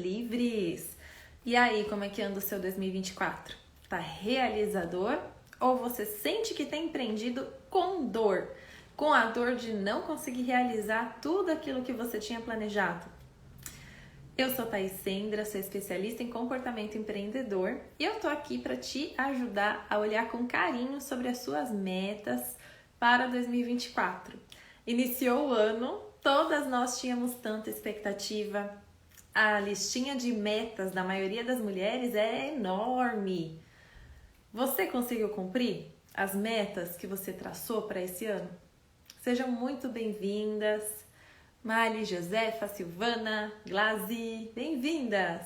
Livres! E aí, como é que anda o seu 2024? Tá realizador? Ou você sente que tem empreendido com dor? Com a dor de não conseguir realizar tudo aquilo que você tinha planejado? Eu sou Thaís Sendra, sou especialista em comportamento empreendedor e eu tô aqui para te ajudar a olhar com carinho sobre as suas metas para 2024. Iniciou o ano, todas nós tínhamos tanta expectativa. A listinha de metas da maioria das mulheres é enorme. Você conseguiu cumprir as metas que você traçou para esse ano? Sejam muito bem-vindas. Mali, Josefa, Silvana, Glazi, bem-vindas!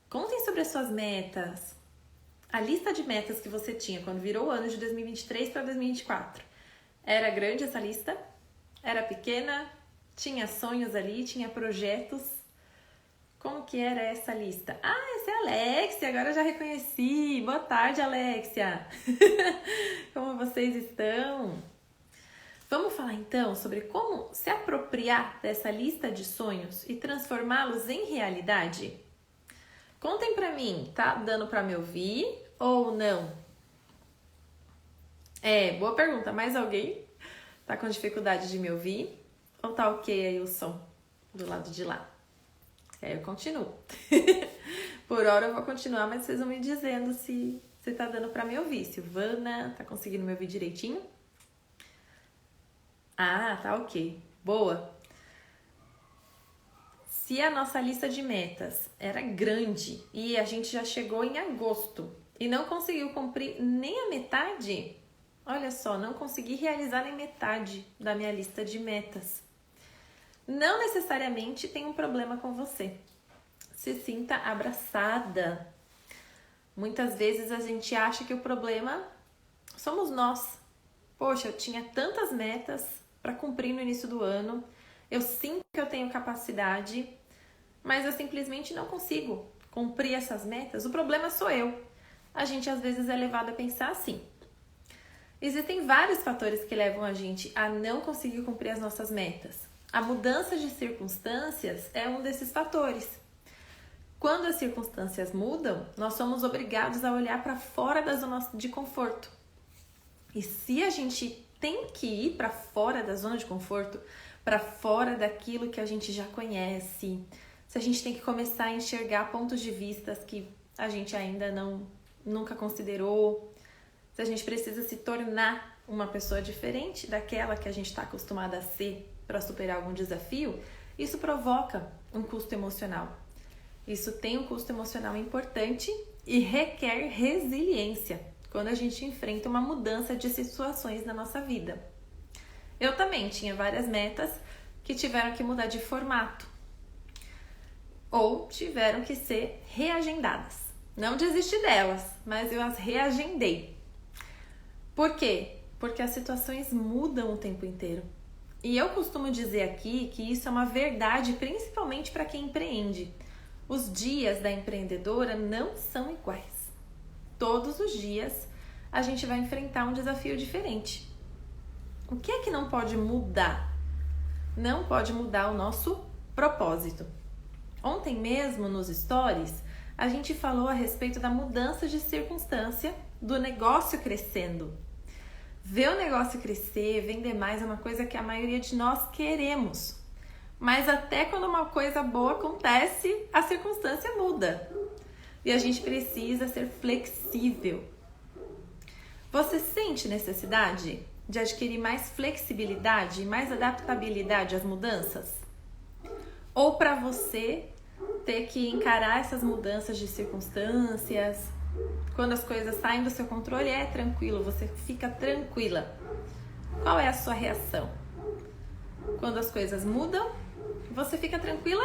Contem sobre as suas metas. A lista de metas que você tinha quando virou o ano de 2023 para 2024. Era grande essa lista? Era pequena? Tinha sonhos ali? Tinha projetos? Como que era essa lista? Ah, essa é a Alexia, agora eu já reconheci. Boa tarde, Alexia. Como vocês estão? Vamos falar então sobre como se apropriar dessa lista de sonhos e transformá-los em realidade? Contem pra mim, tá dando pra me ouvir ou não? Boa pergunta. Mais alguém tá com dificuldade de me ouvir? Ou tá ok aí o som do lado de lá? Eu continuo. Por hora eu vou continuar, mas vocês vão me dizendo se tá dando pra me ouvir. Silvana, tá conseguindo me ouvir direitinho? Ah, tá ok. Boa. Se a nossa lista de metas era grande e a gente já chegou em agosto e não conseguiu cumprir nem a metade, olha só, não consegui realizar nem metade da minha lista de metas. Não necessariamente tem um problema com você. Se sinta abraçada. Muitas vezes a gente acha que o problema somos nós. Poxa, eu tinha tantas metas para cumprir no início do ano. Eu sinto que eu tenho capacidade, mas eu simplesmente não consigo cumprir essas metas. O problema sou eu. A gente às vezes é levado a pensar assim. Existem vários fatores que levam a gente a não conseguir cumprir as nossas metas. A mudança de circunstâncias é um desses fatores. Quando as circunstâncias mudam, nós somos obrigados a olhar para fora da zona de conforto. E se a gente tem que ir para fora da zona de conforto, para fora daquilo que a gente já conhece, se a gente tem que começar a enxergar pontos de vista que a gente ainda nunca considerou, se a gente precisa se tornar uma pessoa diferente daquela que a gente está acostumada a ser para superar algum desafio, isso provoca um custo emocional. Isso tem um custo emocional importante e requer resiliência quando a gente enfrenta uma mudança de situações na nossa vida. Eu também tinha várias metas que tiveram que mudar de formato ou tiveram que ser reagendadas. Não desisti delas, mas eu as reagendei. Por quê? Porque as situações mudam o tempo inteiro. E eu costumo dizer aqui que isso é uma verdade, principalmente para quem empreende. Os dias da empreendedora não são iguais. Todos os dias a gente vai enfrentar um desafio diferente. O que é que não pode mudar? Não pode mudar o nosso propósito. Ontem mesmo nos stories a gente falou a respeito da mudança de circunstância do negócio crescendo. Ver o negócio crescer, vender mais é uma coisa que a maioria de nós queremos. Mas até quando uma coisa boa acontece, a circunstância muda. E a gente precisa ser flexível. Você sente necessidade de adquirir mais flexibilidade e mais adaptabilidade às mudanças? Ou para você ter que encarar essas mudanças de circunstâncias, quando as coisas saem do seu controle, é tranquilo, você fica tranquila. Qual é a sua reação? Quando as coisas mudam, você fica tranquila?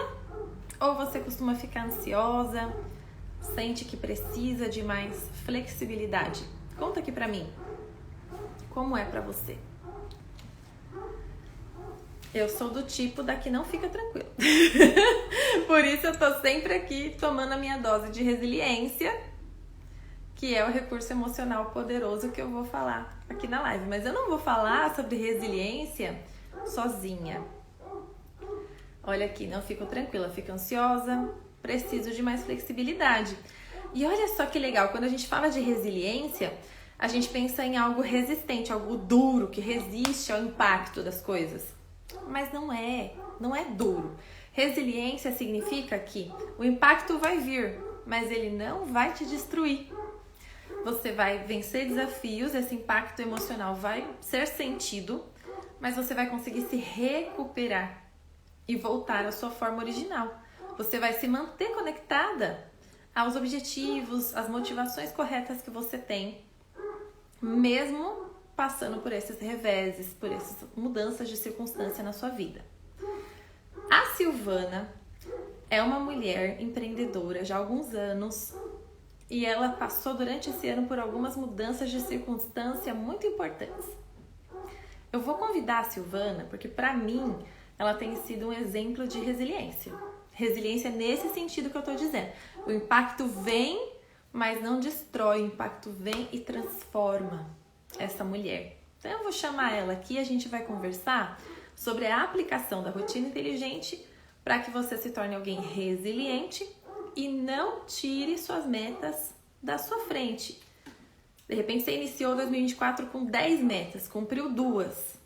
Ou você costuma ficar ansiosa, sente que precisa de mais flexibilidade? Conta aqui pra mim. Como é pra você? Eu sou do tipo da que não fica tranquila. Por isso eu tô sempre aqui tomando a minha dose de resiliência, que é o recurso emocional poderoso que eu vou falar aqui na live. Mas eu não vou falar sobre resiliência sozinha. Olha aqui, não fico tranquila, fico ansiosa, preciso de mais flexibilidade. E olha só que legal, quando a gente fala de resiliência, a gente pensa em algo resistente, algo duro, que resiste ao impacto das coisas. Mas não é duro. Resiliência significa que o impacto vai vir, mas ele não vai te destruir. Você vai vencer desafios, esse impacto emocional vai ser sentido, mas você vai conseguir se recuperar e voltar à sua forma original. Você vai se manter conectada aos objetivos, às motivações corretas que você tem, mesmo passando por esses reveses, por essas mudanças de circunstância na sua vida. A Silvana é uma mulher empreendedora já há alguns anos e ela passou durante esse ano por algumas mudanças de circunstância muito importantes. Eu vou convidar a Silvana porque, para mim, ela tem sido um exemplo de resiliência. Resiliência nesse sentido que eu estou dizendo. O impacto vem, mas não destrói. O impacto vem e transforma essa mulher. Então, eu vou chamar ela aqui e a gente vai conversar sobre a aplicação da rotina inteligente para que você se torne alguém resiliente e não tire suas metas da sua frente. De repente você iniciou 2024 com 10 metas, cumpriu 2.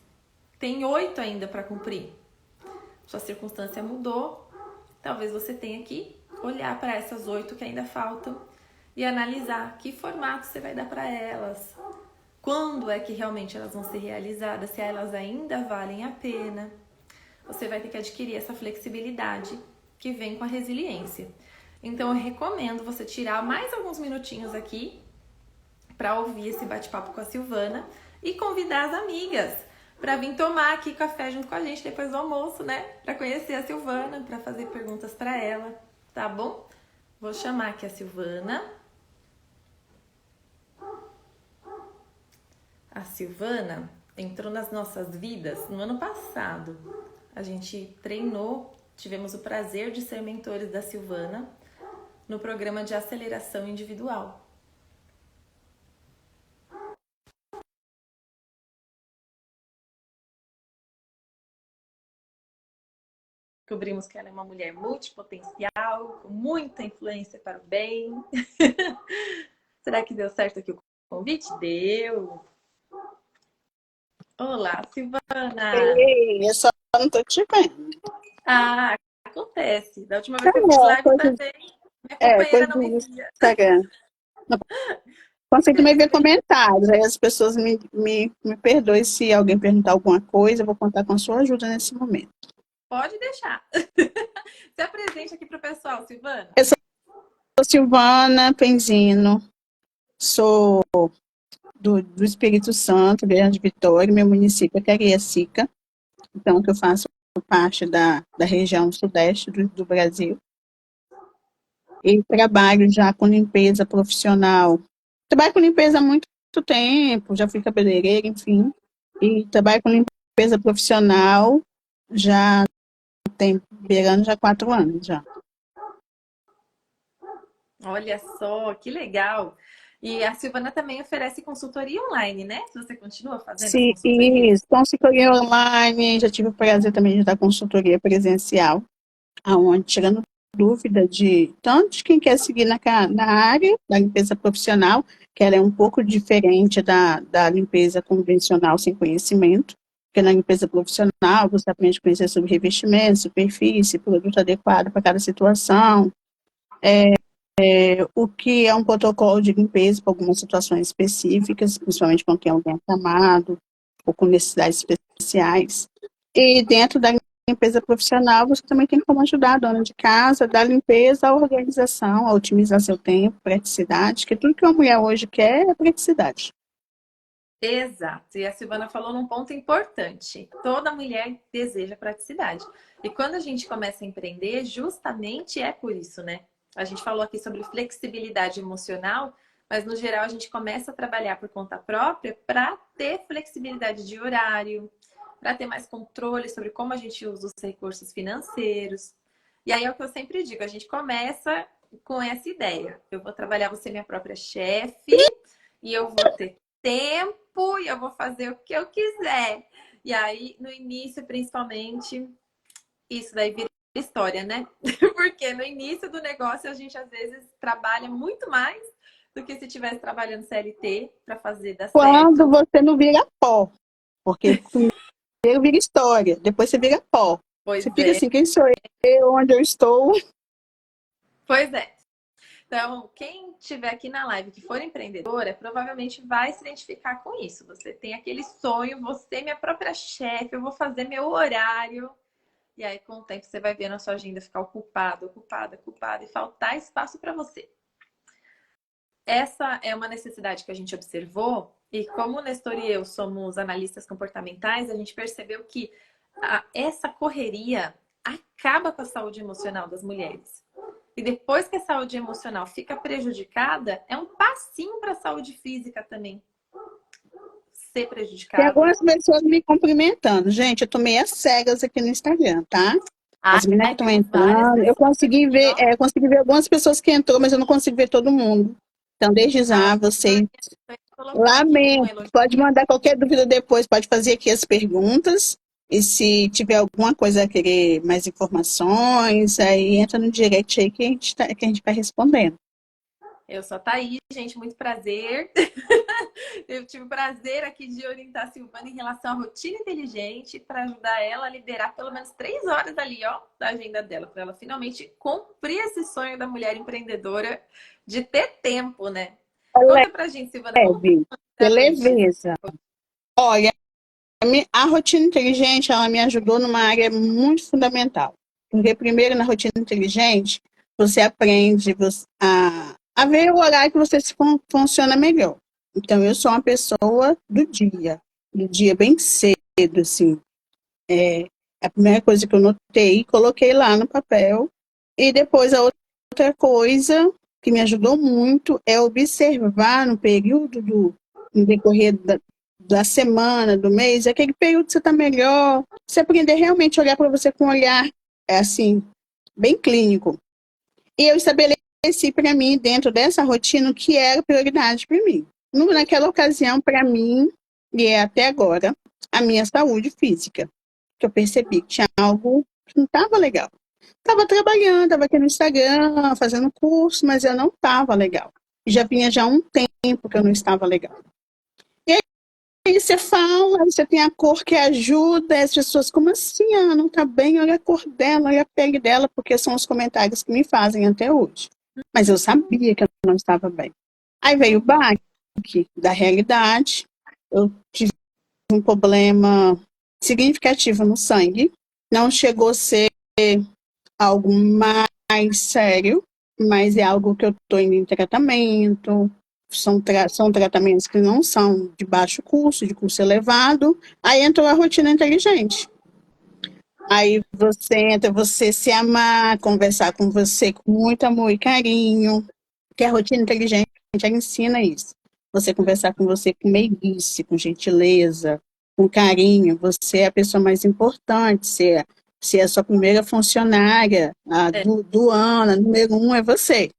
Tem 8 ainda para cumprir. Sua circunstância mudou. Talvez você tenha que olhar para essas 8 que ainda faltam e analisar que formato você vai dar para elas. Quando é que realmente elas vão ser realizadas, se elas ainda valem a pena. Você vai ter que adquirir essa flexibilidade que vem com a resiliência. Então eu recomendo você tirar mais alguns minutinhos aqui para ouvir esse bate-papo com a Silvana e convidar as amigas para vir tomar aqui café junto com a gente depois do almoço, né? Para conhecer a Silvana, para fazer perguntas para ela, tá bom? Vou chamar aqui a Silvana. A Silvana entrou nas nossas vidas no ano passado. A gente treinou, tivemos o prazer de ser mentores da Silvana no programa de aceleração individual. Descobrimos que ela é uma mulher multipotencial, com muita influência para o bem. Será que deu certo aqui o convite? Deu! Olá, Silvana! Ei, eu só não tô te vendo. Ah, acontece. Da última vez que eu fiz live também, minha companheira Coisa não me do via. Instagram. Não consigo também ver comentários. Aí as pessoas me perdoem se alguém perguntar alguma coisa, eu vou contar com a sua ajuda nesse momento. Pode deixar. Se apresente aqui para o pessoal, Silvana. Eu sou Silvana Penzino, sou do Espírito Santo, Grande Vitória, meu município é Cariacica, então que eu faço parte da região sudeste do Brasil. E trabalho já com limpeza profissional. Trabalho com limpeza há muito tempo, já fui cabeleireira, enfim. E trabalho com limpeza profissional já tem beirando já 4 anos já. Olha só, que legal. E a Silvana também oferece consultoria online, né? Você continua fazendo as Sim, consultorias? consultoria online, já tive o prazer também de dar consultoria presencial, aonde tirando dúvida de tanto de quem quer seguir na área da limpeza profissional, que ela é um pouco diferente da limpeza convencional sem conhecimento, porque na limpeza profissional você aprende a conhecer sobre revestimento, superfície, produto adequado para cada situação, o que é um protocolo de limpeza para algumas situações específicas, principalmente quando tem alguém acamado ou com necessidades especiais. E dentro da limpeza profissional, você também tem como ajudar a dona de casa, da limpeza à organização, a otimizar seu tempo, praticidade, que tudo que uma mulher hoje quer é praticidade. Exato. E a Silvana falou num ponto importante. Toda mulher deseja praticidade. E quando a gente começa a empreender, justamente é por isso, né? A gente falou aqui sobre flexibilidade emocional, mas no geral a gente começa a trabalhar por conta própria para ter flexibilidade de horário, para ter mais controle sobre como a gente usa os recursos financeiros. E aí é o que eu sempre digo, a gente começa com essa ideia. Eu vou trabalhar, vou ser minha própria chefe e eu vou ter tempo e eu vou fazer o que eu quiser. E aí, no início, principalmente, isso daí vira história, né? Porque no início do negócio a gente às vezes trabalha muito mais do que se estivesse trabalhando CLT para fazer dar Quando certo. você não vira pó, porque primeiro vira história, depois você vira pó. Pois Você fica é, assim, quem sou eu, onde eu estou? pois é. Então, quem estiver aqui na live que for empreendedora, provavelmente vai se identificar com isso. Você tem aquele sonho, você é minha própria chefe, eu vou fazer meu horário. E aí, com o tempo, você vai ver na sua agenda ficar ocupada, ocupada, ocupada e faltar espaço para você. Essa é uma necessidade que a gente observou. E como o Nestor e eu somos analistas comportamentais, a gente percebeu que essa correria acaba com a saúde emocional das mulheres. E depois que a saúde emocional fica prejudicada, é um passinho para a saúde física também ser Tem prejudicada. algumas pessoas me cumprimentando. Gente, eu tô meio às cegas aqui no Instagram, tá? As meninas que Ai, estão temos várias entrando, eu pessoas consegui aqui, ver, ó. eu consegui ver algumas pessoas que entrou, mas eu não consigo ver todo mundo. Então, desde A já, vocês, colocou aqui um lamento, elogio. pode mandar qualquer dúvida depois, pode fazer aqui as perguntas. E se tiver alguma coisa a querer mais informações, aí entra no direct aí que a gente vai respondendo. Eu sou a Thaís, gente, muito prazer. Eu tive o prazer aqui de orientar a Silvana em relação à rotina inteligente para ajudar ela a liberar pelo menos 3 horas ali, ó, da agenda dela, para ela finalmente cumprir esse sonho da mulher empreendedora de ter tempo, né? Conta pra gente, Silvana, como Leve, funciona a mente? beleza. Olha, a rotina inteligente, ela me ajudou numa área muito fundamental. Porque primeiro, na rotina inteligente, você aprende a ver o horário que você funciona melhor. Então, eu sou uma pessoa do dia bem cedo, assim. A primeira coisa que eu notei, coloquei lá no papel. E depois, a outra coisa que me ajudou muito é observar no período no decorrer da semana, do mês, aquele período que você está melhor, você aprender realmente a olhar para você com um olhar, assim, bem clínico. E eu estabeleci para mim, dentro dessa rotina, o que era prioridade para mim. Naquela ocasião, para mim, e é até agora, a minha saúde física, que eu percebi que tinha algo que não estava legal. Estava trabalhando, estava aqui no Instagram, fazendo curso, mas eu não estava legal. Já vinha já um tempo que eu não estava legal. Aí você fala, aí você tem a cor que ajuda, as pessoas, como assim? Ah, não tá bem, olha a cor dela, olha a pele dela, porque são os comentários que me fazem até hoje. Mas eu sabia que eu não estava bem. Aí veio o baque da realidade, eu tive um problema significativo no sangue, não chegou a ser algo mais sério, mas é algo que eu estou indo em tratamento, são tratamentos que não são de baixo custo, de custo elevado. Aí entrou a rotina inteligente. Aí você entra, você se amar, conversar com você com muito amor e carinho, porque a rotina inteligente ela ensina isso. Você conversar com você com meiguice, com gentileza, com carinho. Você é a pessoa mais importante, você é a sua primeira funcionária do ano, a número 1 é você.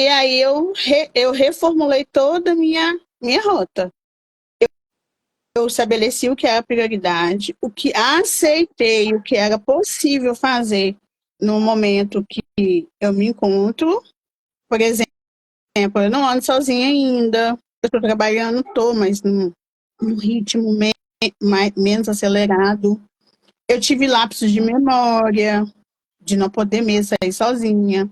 E aí eu reformulei toda a minha rota. Eu estabeleci o que era prioridade, o que aceitei, o que era possível fazer no momento que eu me encontro. Por exemplo, eu não ando sozinha ainda, eu estou trabalhando, mas num ritmo menos acelerado. Eu tive lapsos de memória, de não poder mesmo sair sozinha.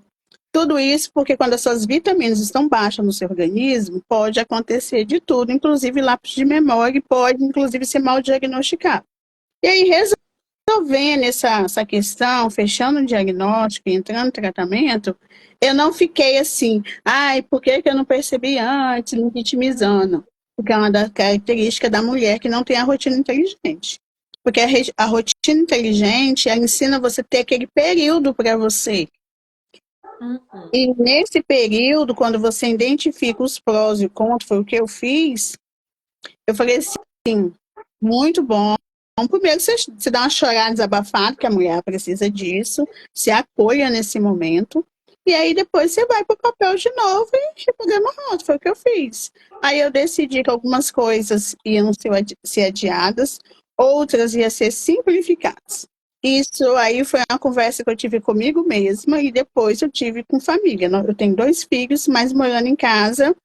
Tudo isso porque quando as suas vitaminas estão baixas no seu organismo, pode acontecer de tudo, inclusive lápis de memória, e pode inclusive ser mal diagnosticado. E aí, resolvendo essa questão, fechando o diagnóstico e entrando no tratamento, eu não fiquei assim, ai, por que eu não percebi antes, me vitimizando? Porque é uma das características da mulher que não tem a rotina inteligente. Porque a rotina inteligente, ela ensina você a ter aquele período para você. Uhum. E nesse período, quando você identifica os prós e contras, foi o que eu fiz, eu falei assim, muito bom. Primeiro, você dá uma chorada desabafada, que a mulher precisa disso, se acolha nesse momento, e aí depois você vai para o papel de novo e reprograma a rota, foi o que eu fiz. Aí eu decidi que algumas coisas iam ser adiadas, outras iam ser simplificadas. Isso aí foi uma conversa que eu tive comigo mesma e depois eu tive com família. Eu tenho 2 filhos, mas morando em casa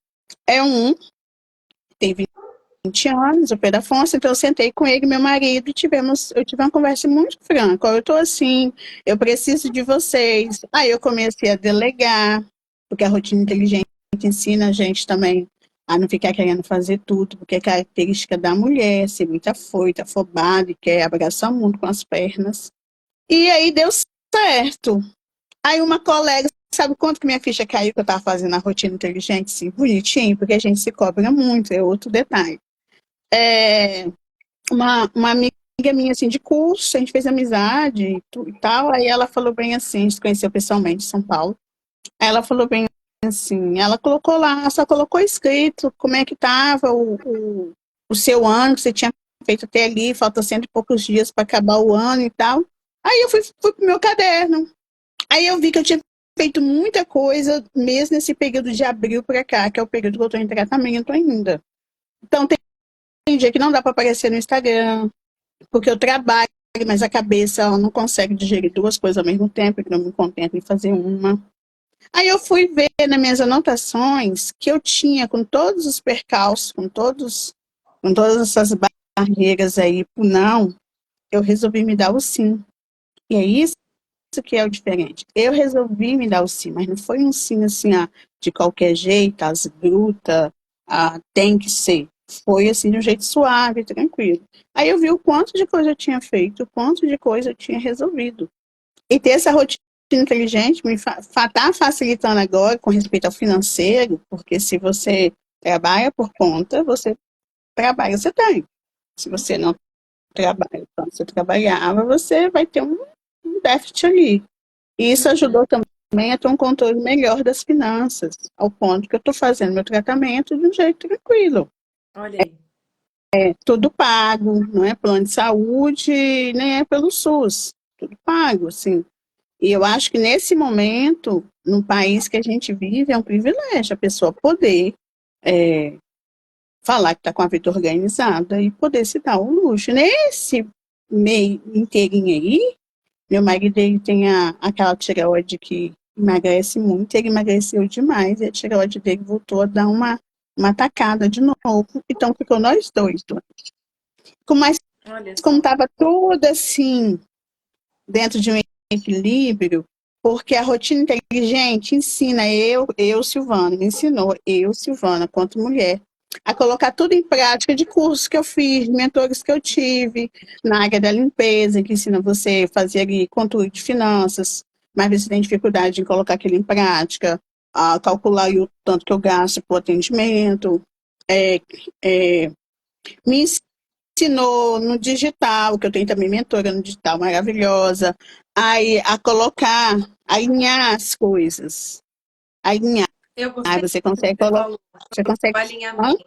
é um, tem 20 anos, o Pedro Afonso, então eu sentei com ele, meu marido, e eu tive uma conversa muito franca. Eu tô assim, eu preciso de vocês. Aí eu comecei a delegar, porque a rotina inteligente ensina a gente também a não ficar querendo fazer tudo, porque é característica da mulher, ser muito afoita, afobada e quer abraçar o mundo com as pernas. E aí deu certo. Aí uma colega, sabe quanto que minha ficha caiu que eu tava fazendo a rotina inteligente, assim, bonitinho, porque a gente se cobra muito, é outro detalhe. É, uma amiga minha, assim, de curso, a gente fez amizade e tal, aí ela falou bem assim, a gente se conheceu pessoalmente em São Paulo, aí ela falou bem assim, ela colocou lá, só colocou escrito como é que tava o seu ano, que você tinha feito até ali, falta 100 e poucos dias para acabar o ano e tal. Aí eu fui pro meu caderno, aí eu vi que eu tinha feito muita coisa, mesmo nesse período de abril para cá, que é o período que eu estou em tratamento ainda. Então, tem dia que não dá para aparecer no Instagram, porque eu trabalho, mas a cabeça ela não consegue digerir 2 coisas ao mesmo tempo, que não me contento em fazer uma. Aí eu fui ver nas minhas anotações que eu tinha com todos os percalços, com todas essas barreiras aí, não, eu resolvi me dar o sim. E é isso que é o diferente. Eu resolvi me dar o sim, mas não foi um sim assim, de qualquer jeito, as brutas, tem que ser. Foi assim, de um jeito suave, tranquilo. Aí eu vi o quanto de coisa eu tinha feito, o quanto de coisa eu tinha resolvido. E ter essa rotina inteligente me tá facilitando agora com respeito ao financeiro, porque se você trabalha por conta, você trabalha, você tem. Se você não trabalha, quando você trabalhava, você vai ter um déficit ali. E isso ajudou também a ter um controle melhor das finanças, ao ponto que eu estou fazendo meu tratamento de um jeito tranquilo. Olha aí. É tudo pago, não é plano de saúde, nem é pelo SUS. Tudo pago, assim. E eu acho que nesse momento, no país que a gente vive, é um privilégio a pessoa poder falar que está com a vida organizada e poder se dar o luxo. Nesse meio inteirinho aí, meu marido ele tem aquela tireoide que emagrece muito, ele emagreceu demais e a tireoide dele voltou a dar uma tacada de novo. Então ficou nós dois. Mas Olha como só. estava tudo assim, dentro de um equilíbrio, porque a rotina inteligente ensina Silvana, me ensinou, Silvana, quanto mulher, a colocar tudo em prática de cursos que eu fiz, de mentores que eu tive, na área da limpeza, que ensina você a fazer ali controle de finanças, mas você tem dificuldade em colocar aquilo em prática, a calcular o tanto que eu gasto por atendimento, é, é, me ensinou no digital, que eu tenho também mentora no digital maravilhosa, aí a colocar, a alinhar as coisas. Alinhar. Eu Aí gostei você do que consegue você colocar. falou Você sobre o consegue. Hã? alinhamento.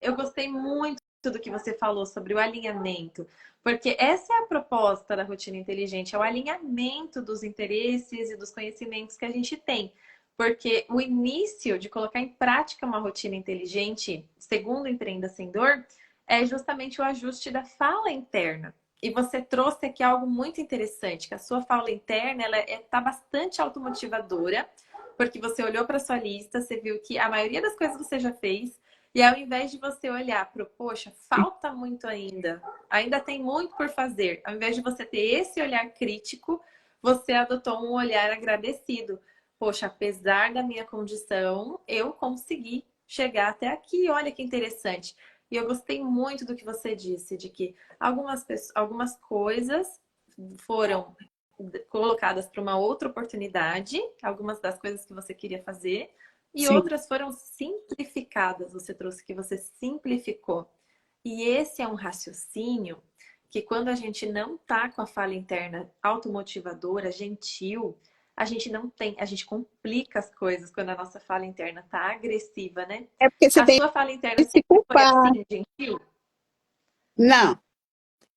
Eu gostei muito do que você falou sobre o alinhamento, porque essa é a proposta da rotina inteligente, é o alinhamento dos interesses e dos conhecimentos que a gente tem. Porque o início de colocar em prática uma rotina inteligente, segundo o Empreenda Sem Dor, é justamente o ajuste da fala interna. E você trouxe aqui algo muito interessante, que a sua fala interna ela tá bastante automotivadora, porque você olhou para sua lista, você viu que a maioria das coisas você já fez, e ao invés de você olhar para o, poxa, falta muito ainda, ainda tem muito por fazer, ao invés de você ter esse olhar crítico, você adotou um olhar agradecido. Poxa, apesar da minha condição, eu consegui chegar até aqui. Olha que interessante. E eu gostei muito do que você disse, de que algumas coisas foram colocadas para uma outra oportunidade, algumas das coisas que você queria fazer, e Sim. outras foram simplificadas. Você trouxe que você simplificou. E esse é um raciocínio que quando a gente não tá com a fala interna automotivadora, gentil, a gente não tem, a gente complica as coisas quando a nossa fala interna tá agressiva, né? É porque você A tem sua fala interna que se sempre foi culpar. assim, gentil? Não.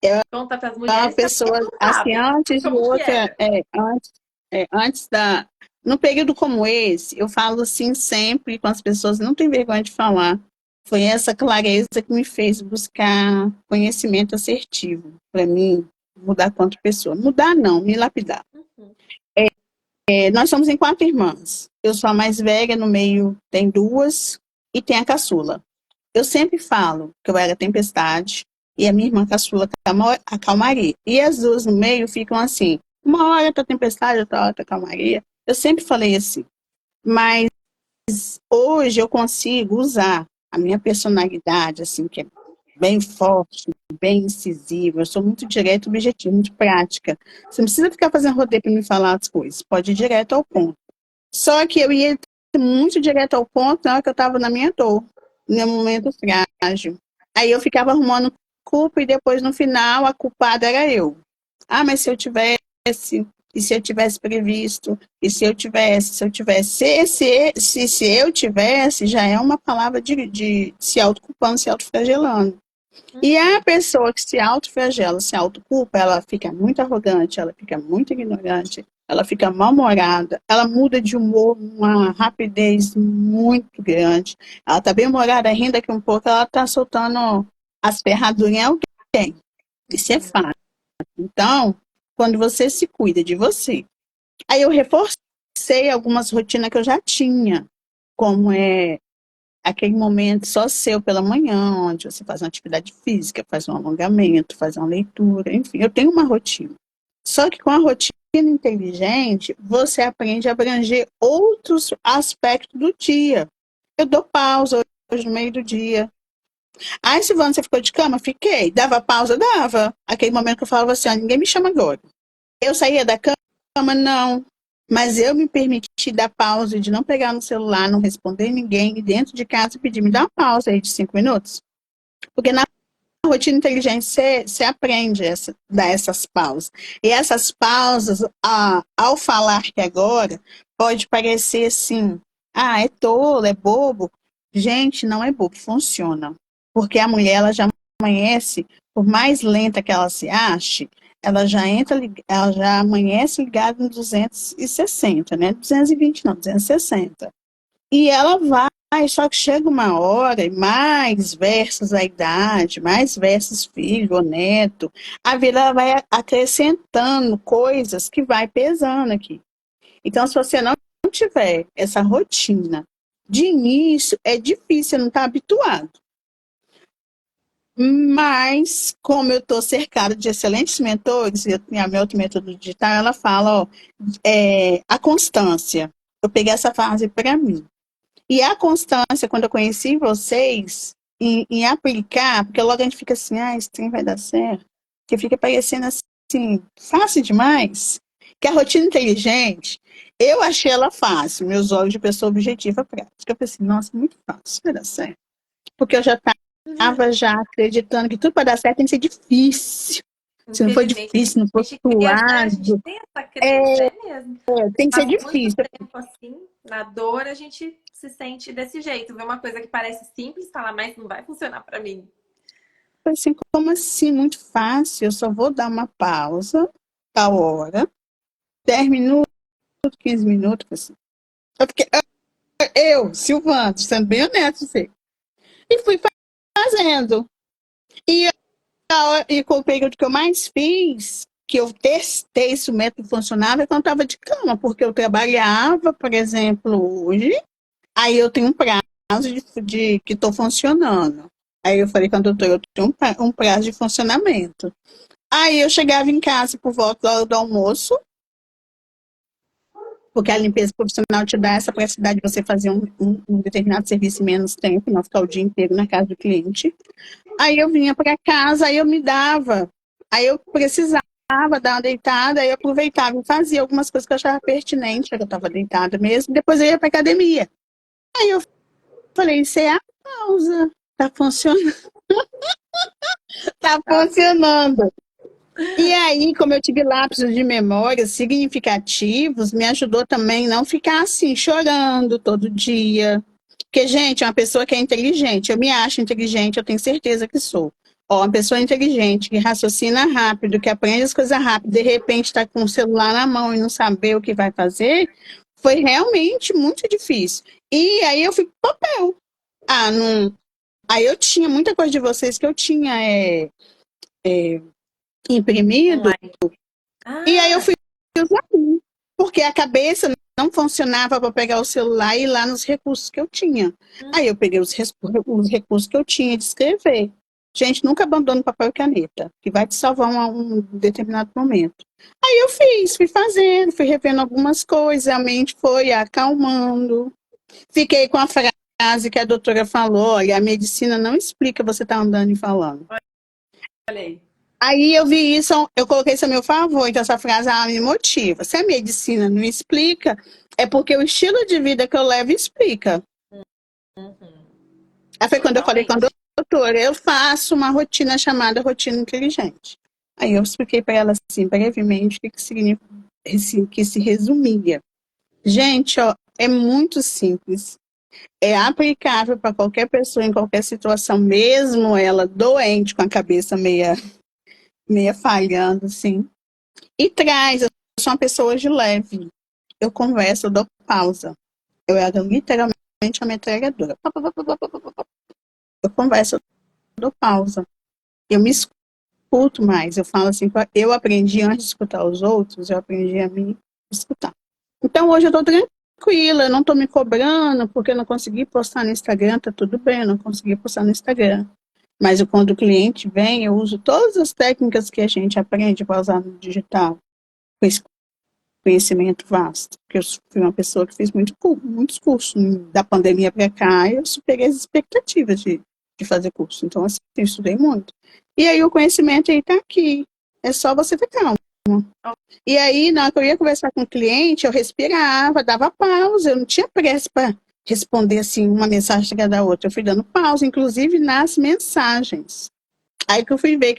É Conta para as uma mulheres que pessoa não assim, sabem antes de como que outra, era. antes da. No período como esse, eu falo assim sempre com as pessoas, não tem vergonha de falar. Foi essa clareza que me fez buscar conhecimento assertivo para mim. mudar quanto pessoa. Mudar não, me lapidar. Uhum. Nós somos em 4 irmãs. Eu sou a mais velha, no meio tem 2 e tem a caçula. Eu sempre falo que eu era tempestade e a minha irmã caçula a calmaria. E as 2 no meio ficam assim, uma hora tá tempestade, outra hora tá calmaria. Eu sempre falei assim. Mas hoje eu consigo usar a minha personalidade, assim, que é bem forte, bem incisiva. Eu sou muito direta, objetiva, muito prática. Você não precisa ficar fazendo rodeio para me falar as coisas. Pode ir direto ao ponto. Só que eu ia muito direto ao ponto na hora que eu estava na minha dor, no meu momento frágil. Aí eu ficava arrumando culpa e depois no final a culpada era eu. Ah, mas se eu tivesse, e se eu tivesse previsto, e se eu tivesse, se eu tivesse, já é uma palavra de se autoculpando, se autoflagelando. E a pessoa que se autoflagela, se autoculpa, ela fica muito arrogante, ela fica muito ignorante, ela fica mal-humorada, ela muda de humor uma rapidez muito grande. Ela está bem humorada ainda daqui um pouco, ela está soltando as ferraduras em alguém. Isso é fato. Então, quando você se cuida de você, aí eu reforcei algumas rotinas que eu já tinha, como aquele momento só seu pela manhã, onde você faz uma atividade física, faz um alongamento, faz uma leitura, enfim, eu tenho uma rotina. Só que com a rotina inteligente, você aprende a abranger outros aspectos do dia. Eu dou pausa hoje no meio do dia. Ai, Silvana, você ficou de cama? Fiquei. Dava pausa? Dava. Aquele momento que eu falava assim, ó, ninguém me chama agora. Eu saía da cama? Não. Mas eu me permiti dar pausa de não pegar no celular, não responder ninguém, e dentro de casa pedir, me dá uma pausa aí de 5 minutos. Porque na rotina inteligente você aprende dar essas pausas. E essas pausas, ao falar que agora, pode parecer assim, é tolo, é bobo. Gente, não é bobo, funciona. Porque a mulher, ela já amanhece, por mais lenta que ela se ache, ela já amanhece ligada no 260, né? 220 não, 260. E ela vai, só que chega uma hora, e mais versus a idade, mais versus filho ou neto, a vida vai acrescentando coisas que vai pesando aqui. Então, se você não tiver essa rotina, de início é difícil, não estar habituado. Mas, como eu estou cercada de excelentes mentores, e a minha outra método digital, ela fala, ó, a constância. Eu peguei essa frase para mim. E a constância, quando eu conheci vocês, em aplicar, porque logo a gente fica assim, esse trem vai dar certo, que fica parecendo assim, fácil demais, que a rotina inteligente, eu achei ela fácil, meus olhos de pessoa objetiva prática. Eu pensei, assim, nossa, muito fácil, vai dar certo. Porque eu já estava já acreditando que tudo para dar certo tem que ser difícil. Se não for Infelizmente, difícil, não a for gente cria, né? A gente suado, tem essa crença, é mesmo. tem que ser Faz muito difícil. tempo assim, na dor, a gente se sente desse jeito. Vê uma coisa que parece simples, fala, mas não vai funcionar para mim. Assim, como assim? Muito fácil. Eu só vou dar uma pausa, tal hora, 10 minutos, 15 minutos. Assim. Eu, fiquei, Silvana, sendo bem honesto, assim, e fui fazendo. E, com o período que eu mais fiz, que eu testei se o método funcionava, é quando eu estava de cama, porque eu trabalhava, por exemplo, hoje, aí eu tenho um prazo de que estou funcionando. Aí eu falei com a doutora, eu tenho um prazo de funcionamento. Aí eu chegava em casa por volta da hora do almoço, porque a limpeza profissional te dá essa praticidade de você fazer um determinado serviço em menos tempo, não ficar o dia inteiro na casa do cliente. Aí eu vinha para casa, aí eu me dava, aí eu precisava dar uma deitada, aí eu aproveitava e fazia algumas coisas que eu achava pertinente, já que eu estava deitada mesmo, depois eu ia para academia. Aí eu falei, isso é a pausa, tá funcionando, tá Tá? funcionando. E aí, como eu tive lapsos de memória significativos, me ajudou também não ficar assim, chorando todo dia. Porque, gente, é uma pessoa que é inteligente, eu me acho inteligente, eu tenho certeza que sou. Ó, uma pessoa inteligente, que raciocina rápido, que aprende as coisas rápido, de repente está com o celular na mão e não saber o que vai fazer, foi realmente muito difícil. E aí eu fui pro papel. Não. Aí eu tinha muita coisa de vocês que eu tinha imprimido, Online. e aí eu Ah, fui usar um, porque a cabeça não funcionava para pegar o celular e ir lá nos recursos que eu tinha. Aí eu peguei os recursos que eu tinha de escrever. Gente, nunca abandone papel e caneta, que vai te salvar um determinado momento. Aí eu fui fazendo, fui revendo algumas coisas, a mente foi acalmando. Fiquei com a frase que a doutora falou: olha, a medicina não explica você estar andando e falando. olha aí. Aí eu vi isso, eu coloquei isso a meu favor, então essa frase ela me motiva. Se a medicina não explica, é porque o estilo de vida que eu levo explica. Uhum. Aí foi quando eu falei com a Totalmente. doutora, eu faço uma rotina chamada rotina inteligente. Aí eu expliquei para ela assim, brevemente, o que significa, que se resumia. Gente, ó, é muito simples. É aplicável para qualquer pessoa em qualquer situação, mesmo ela doente, com a cabeça meia falhando, assim. E traz, eu sou uma pessoa de leve. Eu converso, eu dou pausa. Eu era literalmente uma metralhadora. Eu converso, eu dou pausa. Eu me escuto mais. Eu falo assim, eu aprendi antes de escutar os outros, eu aprendi a me escutar. Então hoje eu tô tranquila, eu não tô me cobrando porque eu não consegui postar no Instagram, tá tudo bem, eu não consegui postar no Instagram. Mas quando o cliente vem, eu uso todas as técnicas que a gente aprende para usar no digital, com esse conhecimento vasto. Porque eu fui uma pessoa que fez muitos cursos. Da pandemia para cá, eu superei as expectativas de fazer curso. Então, assim, eu estudei muito. E aí o conhecimento está aqui. É só você ter calma. E aí, na hora que eu ia conversar com o cliente, eu respirava, dava pausa, eu não tinha pressa para responder assim uma mensagem da outra. Eu fui dando pausa, inclusive nas mensagens. Aí que eu fui ver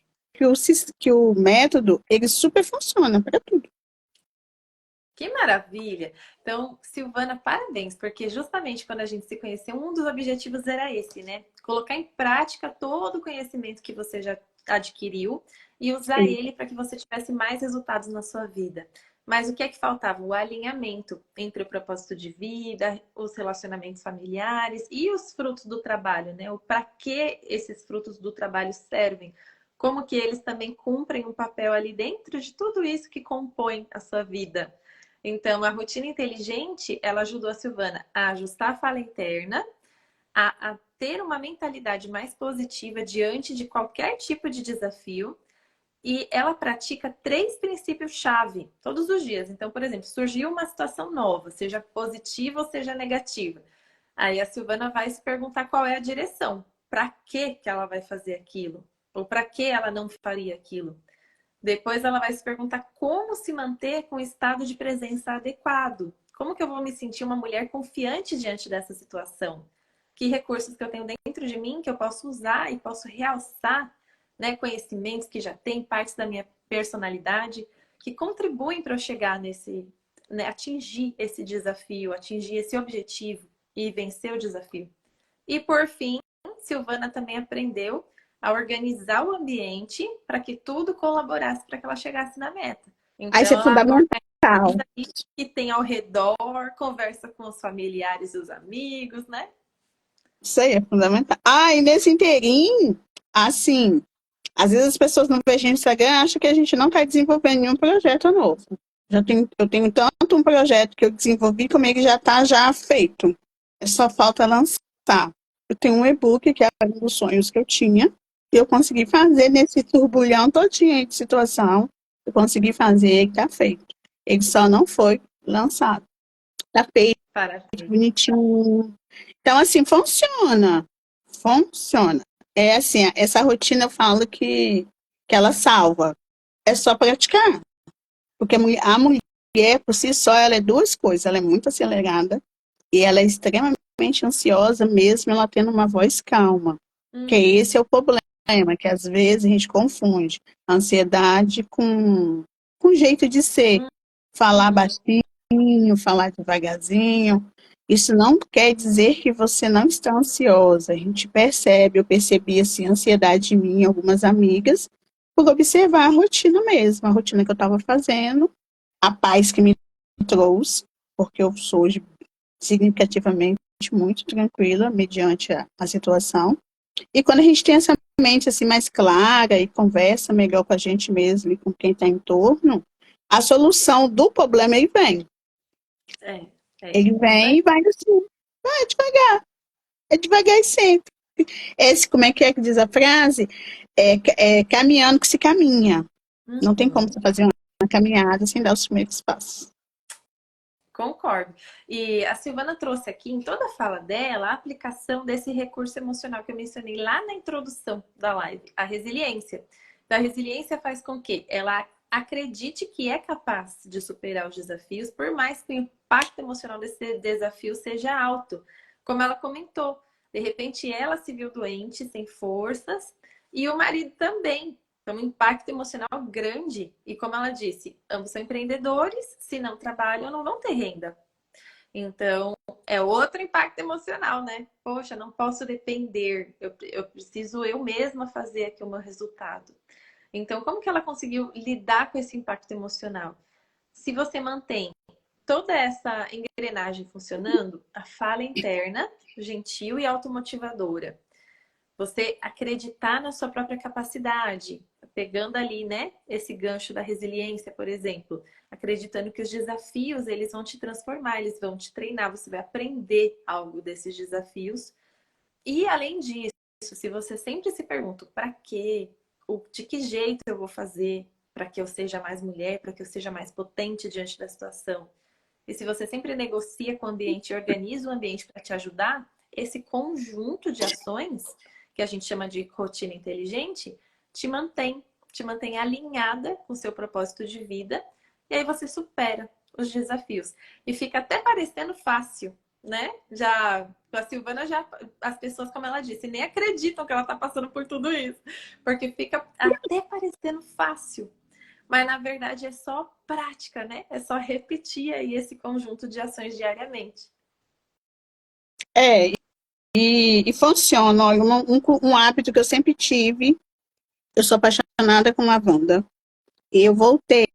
que o método, ele super funciona para tudo. Que maravilha! Então, Silvana, parabéns, porque justamente quando a gente se conheceu, um dos objetivos era esse, né? Colocar em prática todo o conhecimento que você já adquiriu e usar Sim. ele para que você tivesse mais resultados na sua vida. Mas o que é que faltava? O alinhamento entre o propósito de vida, os relacionamentos familiares e os frutos do trabalho, né? O para que esses frutos do trabalho servem? Como que eles também cumprem um papel ali dentro de tudo isso que compõe a sua vida. Então, a rotina inteligente, ela ajudou a Silvana a ajustar a fala interna, a ter uma mentalidade mais positiva diante de qualquer tipo de desafio. E ela pratica 3 princípios-chave todos os dias. Então, por exemplo, surgiu uma situação nova, seja positiva ou seja negativa. Aí a Silvana vai se perguntar qual é a direção. Para que ela vai fazer aquilo? Ou para que ela não faria aquilo? Depois ela vai se perguntar como se manter com o estado de presença adequado. Como que eu vou me sentir uma mulher confiante diante dessa situação? Que recursos que eu tenho dentro de mim que eu posso usar e posso realçar, né, conhecimentos que já tem, partes da minha personalidade, que contribuem para eu chegar nesse, né, atingir esse desafio, atingir esse objetivo e vencer o desafio. E por fim, Silvana também aprendeu a organizar o ambiente para que tudo colaborasse para que ela chegasse na meta. Aí isso Então, é ela fundamental. organiza isso que tem ao redor, conversa com os familiares e os amigos, né? Isso aí é fundamental. Ah, e nesse inteirinho, assim, às vezes as pessoas não veem no Instagram e acham que a gente não está desenvolvendo nenhum projeto novo. Eu tenho tanto um projeto que eu desenvolvi como ele já está já feito. É só falta lançar. Eu tenho um e-book que é um dos sonhos que eu tinha e eu consegui fazer nesse turbulhão todinho aí de situação. Eu consegui fazer, ele está feito. Ele só não foi lançado. Está feito, Parabéns. bonitinho. Então, assim, funciona. Funciona. É assim, essa rotina eu falo que ela salva. É só praticar. Porque a mulher, por si só, ela é duas coisas. Ela é muito acelerada e ela é extremamente ansiosa, mesmo ela tendo uma voz calma. Que esse é o problema, que às vezes a gente confunde a ansiedade com jeito de ser. Falar Uhum. baixinho, falar devagarzinho. Isso não quer dizer que você não está ansiosa. A gente percebe, eu percebi assim, ansiedade em mim, em algumas amigas, por observar a rotina mesmo, a rotina que eu estava fazendo, a paz que me trouxe, porque eu sou hoje significativamente muito tranquila mediante a situação. E quando a gente tem essa mente assim mais clara e conversa melhor com a gente mesmo e com quem está em torno, a solução do problema ele vem. É, Ele isso vem aí. e vai assim, vai devagar, é devagar e sempre. Esse, como é que diz a frase? É caminhando que se caminha. Não tem como Uhum. você fazer uma caminhada sem dar os primeiros passos. Concordo. E a Silvana trouxe aqui em toda a fala dela a aplicação desse recurso emocional que eu mencionei lá na introdução da live, a resiliência. Então, a resiliência faz com que ela acredite que é capaz de superar os desafios, por mais que o impacto emocional desse desafio seja alto. Como ela comentou, de repente ela se viu doente, sem forças, e o marido também. Então, um impacto emocional grande. E como ela disse, ambos são empreendedores, se não trabalham, não vão ter renda. Então, é outro impacto emocional, né? Poxa, não posso depender, eu preciso eu mesma fazer aqui o meu resultado. Então, como que ela conseguiu lidar com esse impacto emocional? Se você mantém toda essa engrenagem funcionando, a fala interna, gentil e automotivadora, você acreditar na sua própria capacidade, pegando ali, né, esse gancho da resiliência, por exemplo, acreditando que os desafios eles vão te transformar, eles vão te treinar, você vai aprender algo desses desafios. E além disso, se você sempre se pergunta para quê, de que jeito eu vou fazer para que eu seja mais mulher, para que eu seja mais potente diante da situação, e se você sempre negocia com o ambiente e organiza o ambiente para te ajudar, esse conjunto de ações, que a gente chama de rotina inteligente, te mantém alinhada com o seu propósito de vida, e aí você supera os desafios. E fica até parecendo fácil, né? Já a Silvana já as pessoas, como ela disse, nem acreditam que ela está passando por tudo isso, porque fica até parecendo fácil. Mas na verdade é só prática, né? É só repetir aí esse conjunto de ações diariamente. É, e funciona. Olha, um hábito que eu sempre tive, eu sou apaixonada com lavanda. E eu voltei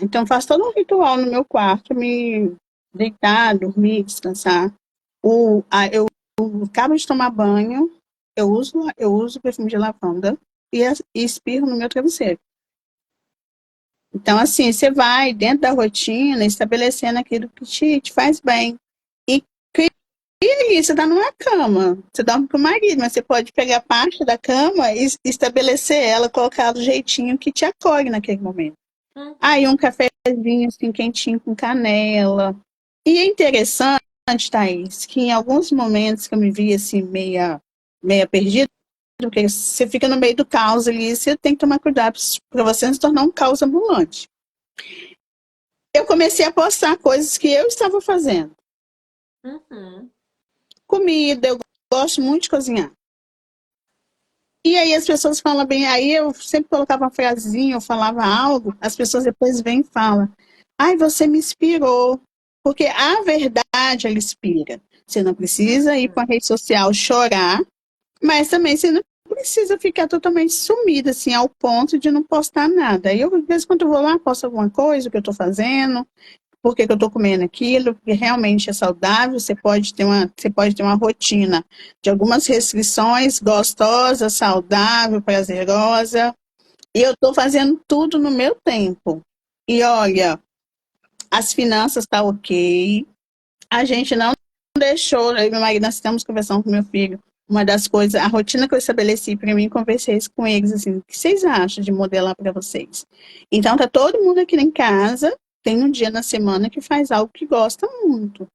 então eu faço todo um ritual no meu quarto, me deitar, dormir, descansar. Eu acabo de tomar banho, eu uso perfume de lavanda e espirro no meu travesseiro. Então, assim, você vai dentro da rotina, estabelecendo aquilo que te faz bem. E cria isso, você está numa cama, você dorme com o marido, mas você pode pegar parte da cama e estabelecer ela, colocar do jeitinho que te acolhe naquele momento. Aí um Uhum. cafezinho assim quentinho com canela. E é interessante, Thaís, que em alguns momentos que eu me vi assim meia perdida, porque você fica no meio do caos ali, você tem que tomar cuidado para você não se tornar um caos ambulante. Eu comecei a postar coisas que eu estava fazendo. Uhum. Comida, eu gosto muito de cozinhar. E aí as pessoas falam bem, aí eu sempre colocava uma frasezinha, eu falava algo, as pessoas depois vêm e falam, ai, você me inspirou. Porque a verdade, ela inspira. Você não precisa ir Uhum. para a rede social chorar, mas também você não precisa ficar totalmente sumida, assim, ao ponto de não postar nada. Aí eu, de vez em quando, eu vou lá, posto alguma coisa, o que eu estou fazendo, por que que eu estou comendo aquilo, porque realmente é saudável, você pode ter uma rotina de algumas restrições, gostosa, saudável, prazerosa, e eu estou fazendo tudo no meu tempo. E olha, as finanças estão ok, a gente não deixou, eu e meu marido, nós estamos conversando com meu filho, uma das coisas, a rotina que eu estabeleci para mim, conversei isso com eles, assim, o que vocês acham de modelar para vocês? Então, tá todo mundo aqui em casa, tem um dia na semana que faz algo que gosta muito.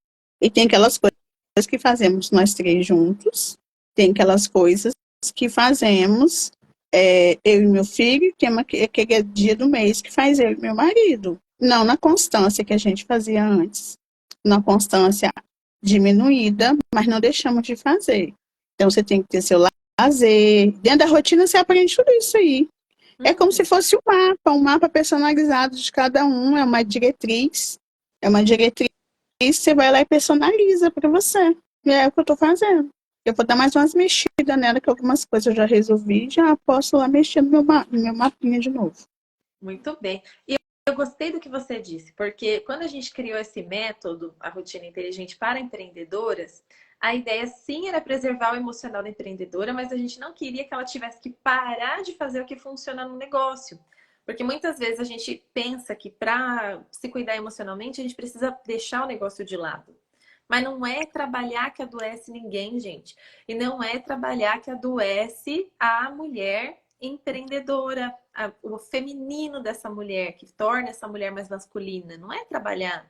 E tem aquelas coisas que fazemos nós três juntos, tem aquelas coisas que fazemos eu e meu filho, tem aquele dia do mês que faz eu e meu marido. Não na constância que a gente fazia antes. Na constância diminuída, mas não deixamos de fazer. Então você tem que ter seu lazer. Dentro da rotina você aprende tudo isso aí. É como se Uhum. fosse um mapa personalizado de cada um, é uma diretriz. É uma diretriz, você vai lá e personaliza para você. E é o que eu estou fazendo. Eu vou dar mais umas mexidas nela, que algumas coisas eu já resolvi, já posso lá mexer no meu mapinha de novo. Muito bem. E eu gostei do que você disse, porque quando a gente criou esse método, a rotina inteligente para empreendedoras, A ideia sim era preservar o emocional da empreendedora, mas a gente não queria que ela tivesse que parar de fazer o que funciona no negócio. Porque muitas vezes a gente pensa que para se cuidar emocionalmente, a gente precisa deixar o negócio de lado. Mas não é trabalhar que adoece ninguém, gente. E não é trabalhar que adoece a mulher empreendedora, o feminino dessa mulher, que torna essa mulher mais masculina. Não é trabalhar.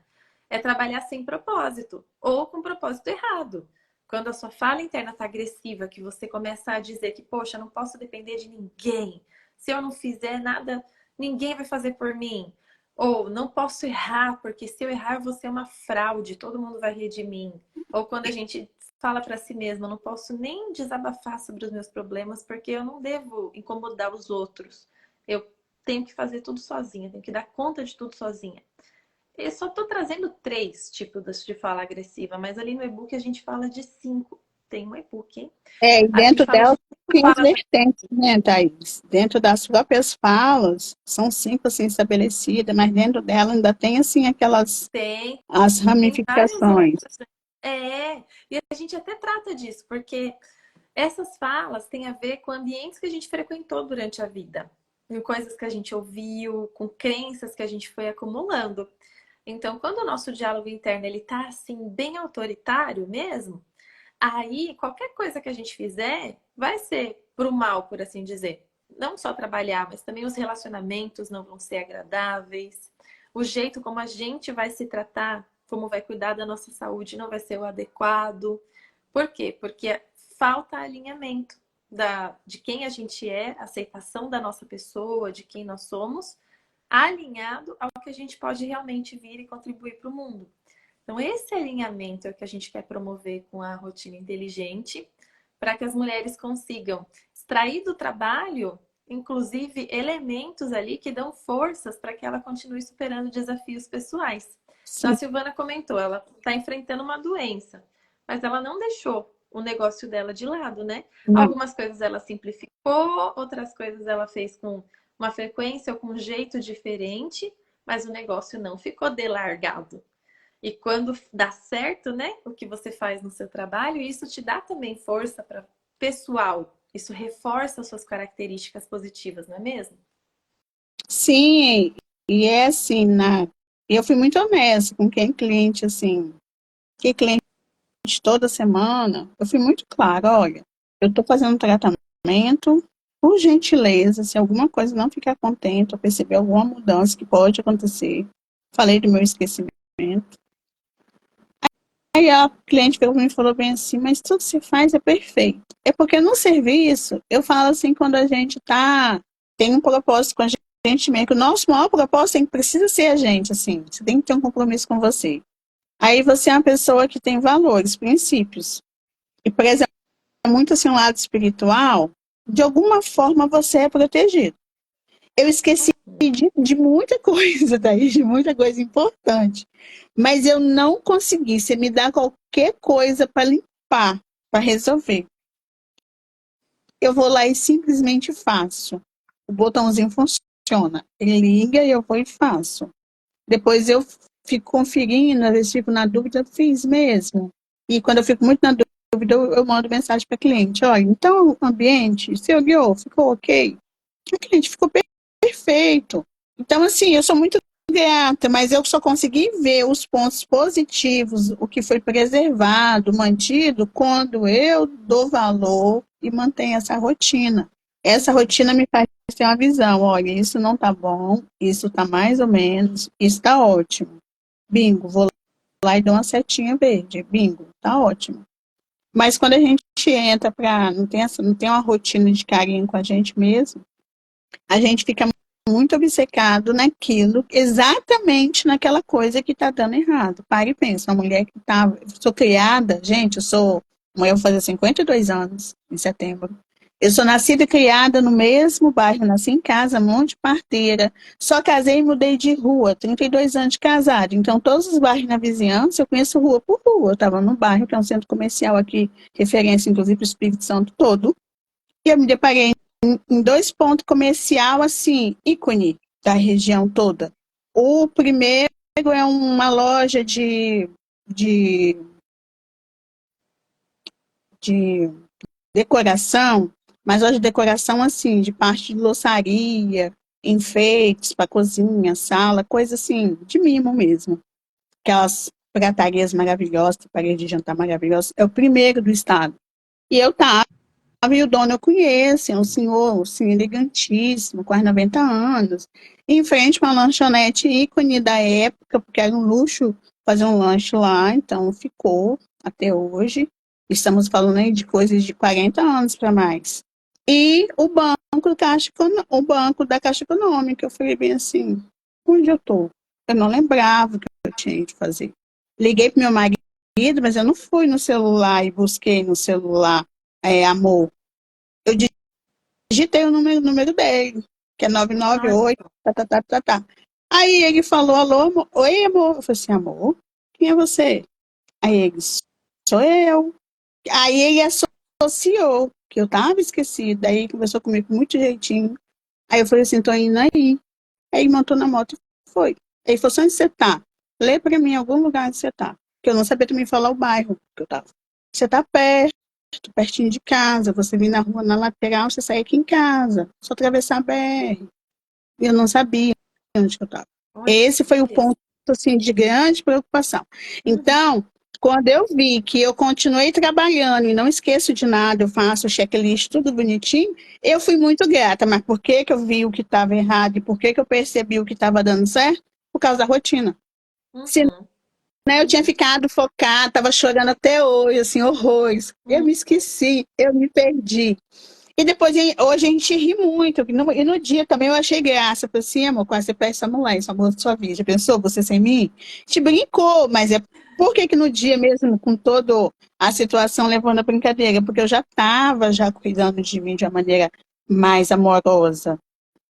É trabalhar sem propósito ou com propósito errado. Quando a sua fala interna está agressiva, que você começa a dizer que, poxa, não posso depender de ninguém. Se eu não fizer nada, ninguém vai fazer por mim. Ou não posso errar, porque se eu errar, eu vou ser uma fraude, todo mundo vai rir de mim. Ou quando a gente fala para si mesma, não posso nem desabafar sobre os meus problemas, porque eu não devo incomodar os outros. Eu tenho que fazer tudo sozinha, tenho que dar conta de tudo sozinha. Eu só tô trazendo 3 tipos de fala agressiva, mas ali no e-book a gente fala de 5. Tem um e-book, hein? E A gente dentro fala de dela 5 tem as falas. vertentes, né, Thaís? Dentro das próprias falas, são 5 assim estabelecidas, mas dentro dela ainda tem assim aquelas Tem, as tem várias ramificações. outras. É, e a gente até trata disso, porque essas falas têm a ver com ambientes que a gente frequentou durante a vida, com coisas que a gente ouviu, com crenças que a gente foi acumulando. Então, quando o nosso diálogo interno ele tá assim bem autoritário mesmo, aí qualquer coisa que a gente fizer vai ser pro mal, por assim dizer. Não só trabalhar, mas também os relacionamentos não vão ser agradáveis. O jeito como a gente vai se tratar, como vai cuidar da nossa saúde, não vai ser o adequado. Por quê? Porque falta alinhamento de quem a gente é, aceitação da nossa pessoa, de quem nós somos, alinhado ao que a gente pode realmente vir e contribuir para o mundo. Então, esse alinhamento é o que a gente quer promover com a rotina inteligente, para que as mulheres consigam extrair do trabalho, inclusive, elementos ali que dão forças para que ela continue superando desafios pessoais. Então, a Sim, Silvana comentou, ela está enfrentando uma doença, mas ela não deixou o negócio dela de lado, né? não. Algumas coisas ela simplificou, outras coisas ela fez com uma frequência ou com um jeito diferente, mas o negócio não ficou delargado. E quando dá certo, né, o que você faz no seu trabalho, isso te dá também força para pessoal. Isso reforça as suas características positivas, não é mesmo? Sim, e é assim, eu fui muito honesta com quem cliente, assim, que cliente toda semana, eu fui muito clara, olha, eu estou fazendo um tratamento, por gentileza, se alguma coisa não ficar contente, ou perceber alguma mudança que pode acontecer, falei do meu esquecimento. Aí a cliente pegou e falou bem assim, mas tudo que você faz é perfeito. É porque no serviço, eu falo assim, quando a gente tem um propósito com a gente mesmo, que o nosso maior propósito precisa ser a gente, assim, você tem que ter um compromisso com você. Aí você é uma pessoa que tem valores, princípios, e preza muito assim um lado espiritual, de alguma forma você é protegido. Eu esqueci de muita coisa daí, de muita coisa importante. Mas eu não consegui. Você me dá qualquer coisa para limpar, para resolver. Eu vou lá e simplesmente faço. O botãozinho funciona. Ele liga e eu vou e faço. Depois eu fico conferindo, às vezes fico na dúvida, eu fiz mesmo. E quando eu fico muito na dúvida, eu mando mensagem para cliente, olha, então o ambiente, você olhou, ficou ok? O cliente ficou perfeito. Então, assim, eu sou muito grata, mas eu só consegui ver os pontos positivos, o que foi preservado, mantido, quando eu dou valor e mantenho essa rotina. Essa rotina me faz ter uma visão, olha, isso não tá bom, isso tá mais ou menos, isso tá ótimo. Bingo, vou lá e dou uma setinha verde. Bingo, tá ótimo. Mas quando a gente entra para não tem uma rotina de carinho com a gente mesmo, a gente fica muito obcecado naquilo, exatamente naquela coisa que está dando errado. Pare e pensa, uma mulher que tá, sou criada, gente, eu vou fazer 52 anos em setembro. Eu sou nascida e criada no mesmo bairro, nasci em casa, monte de parteira. Só casei e mudei de rua, 32 anos de casado. Então, todos os bairros na vizinhança, eu conheço rua por rua. Eu estava no bairro, que é um centro comercial aqui, referência, inclusive, para o Espírito Santo todo. E eu me deparei em 2 pontos comercial, assim, ícone da região toda. O primeiro é uma loja de de decoração, mas hoje decoração assim, de parte de louçaria, enfeites para cozinha, sala, coisa assim, de mimo mesmo. Aquelas pratarias maravilhosas, parede de jantar maravilhosa, é o primeiro do estado. E eu tava, e o dono eu conheço, é um senhor assim, elegantíssimo, quase 90 anos, em frente a uma lanchonete ícone da época, porque era um luxo fazer um lanche lá, então ficou até hoje. Estamos falando aí de coisas de 40 anos para mais. E o banco da Caixa Econômica, eu falei bem assim, onde eu tô? Eu não lembrava o que eu tinha de fazer. Liguei pro meu marido, mas eu não fui no celular e busquei no celular, amor. Eu digitei o número dele, que é Ai, 998, tá, tá, tá, tá, tá. Aí ele falou, alô, amor. Oi, amor. Eu falei assim, amor, quem é você? Aí ele, sou eu. Aí ele associou, que eu tava esquecida. Aí ele conversou comigo com muito jeitinho. Aí eu falei assim, tô indo aí. Aí ele montou na moto e foi. Aí ele falou assim, onde você tá? Lê pra mim em algum lugar onde você tá. Porque eu não sabia também falar o bairro que eu tava. Você tá perto, pertinho de casa. Você vir na rua, na lateral, você sai aqui em casa. Só atravessar a BR. E eu não sabia onde que eu tava. olha Esse foi o isso. ponto, assim, de grande preocupação. Uhum. Então, quando eu vi que eu continuei trabalhando e não esqueço de nada, eu faço o checklist tudo bonitinho, eu fui muito grata. Mas por que que eu vi o que estava errado e por que que eu percebi o que estava dando certo? Por causa da rotina. Se Uhum. né, eu tinha ficado focada, estava chorando até hoje, assim, horrores. Eu Uhum. me esqueci, eu me perdi. E depois, hoje a gente ri muito. E no dia também eu achei graça. Falei assim, amor, quase você perde essa mulher, esse amor da sua vida. Já pensou, você sem mim? A gente brincou, mas é por que que no dia mesmo, com toda a situação, levando a brincadeira? Porque eu já estava já cuidando de mim de uma maneira mais amorosa.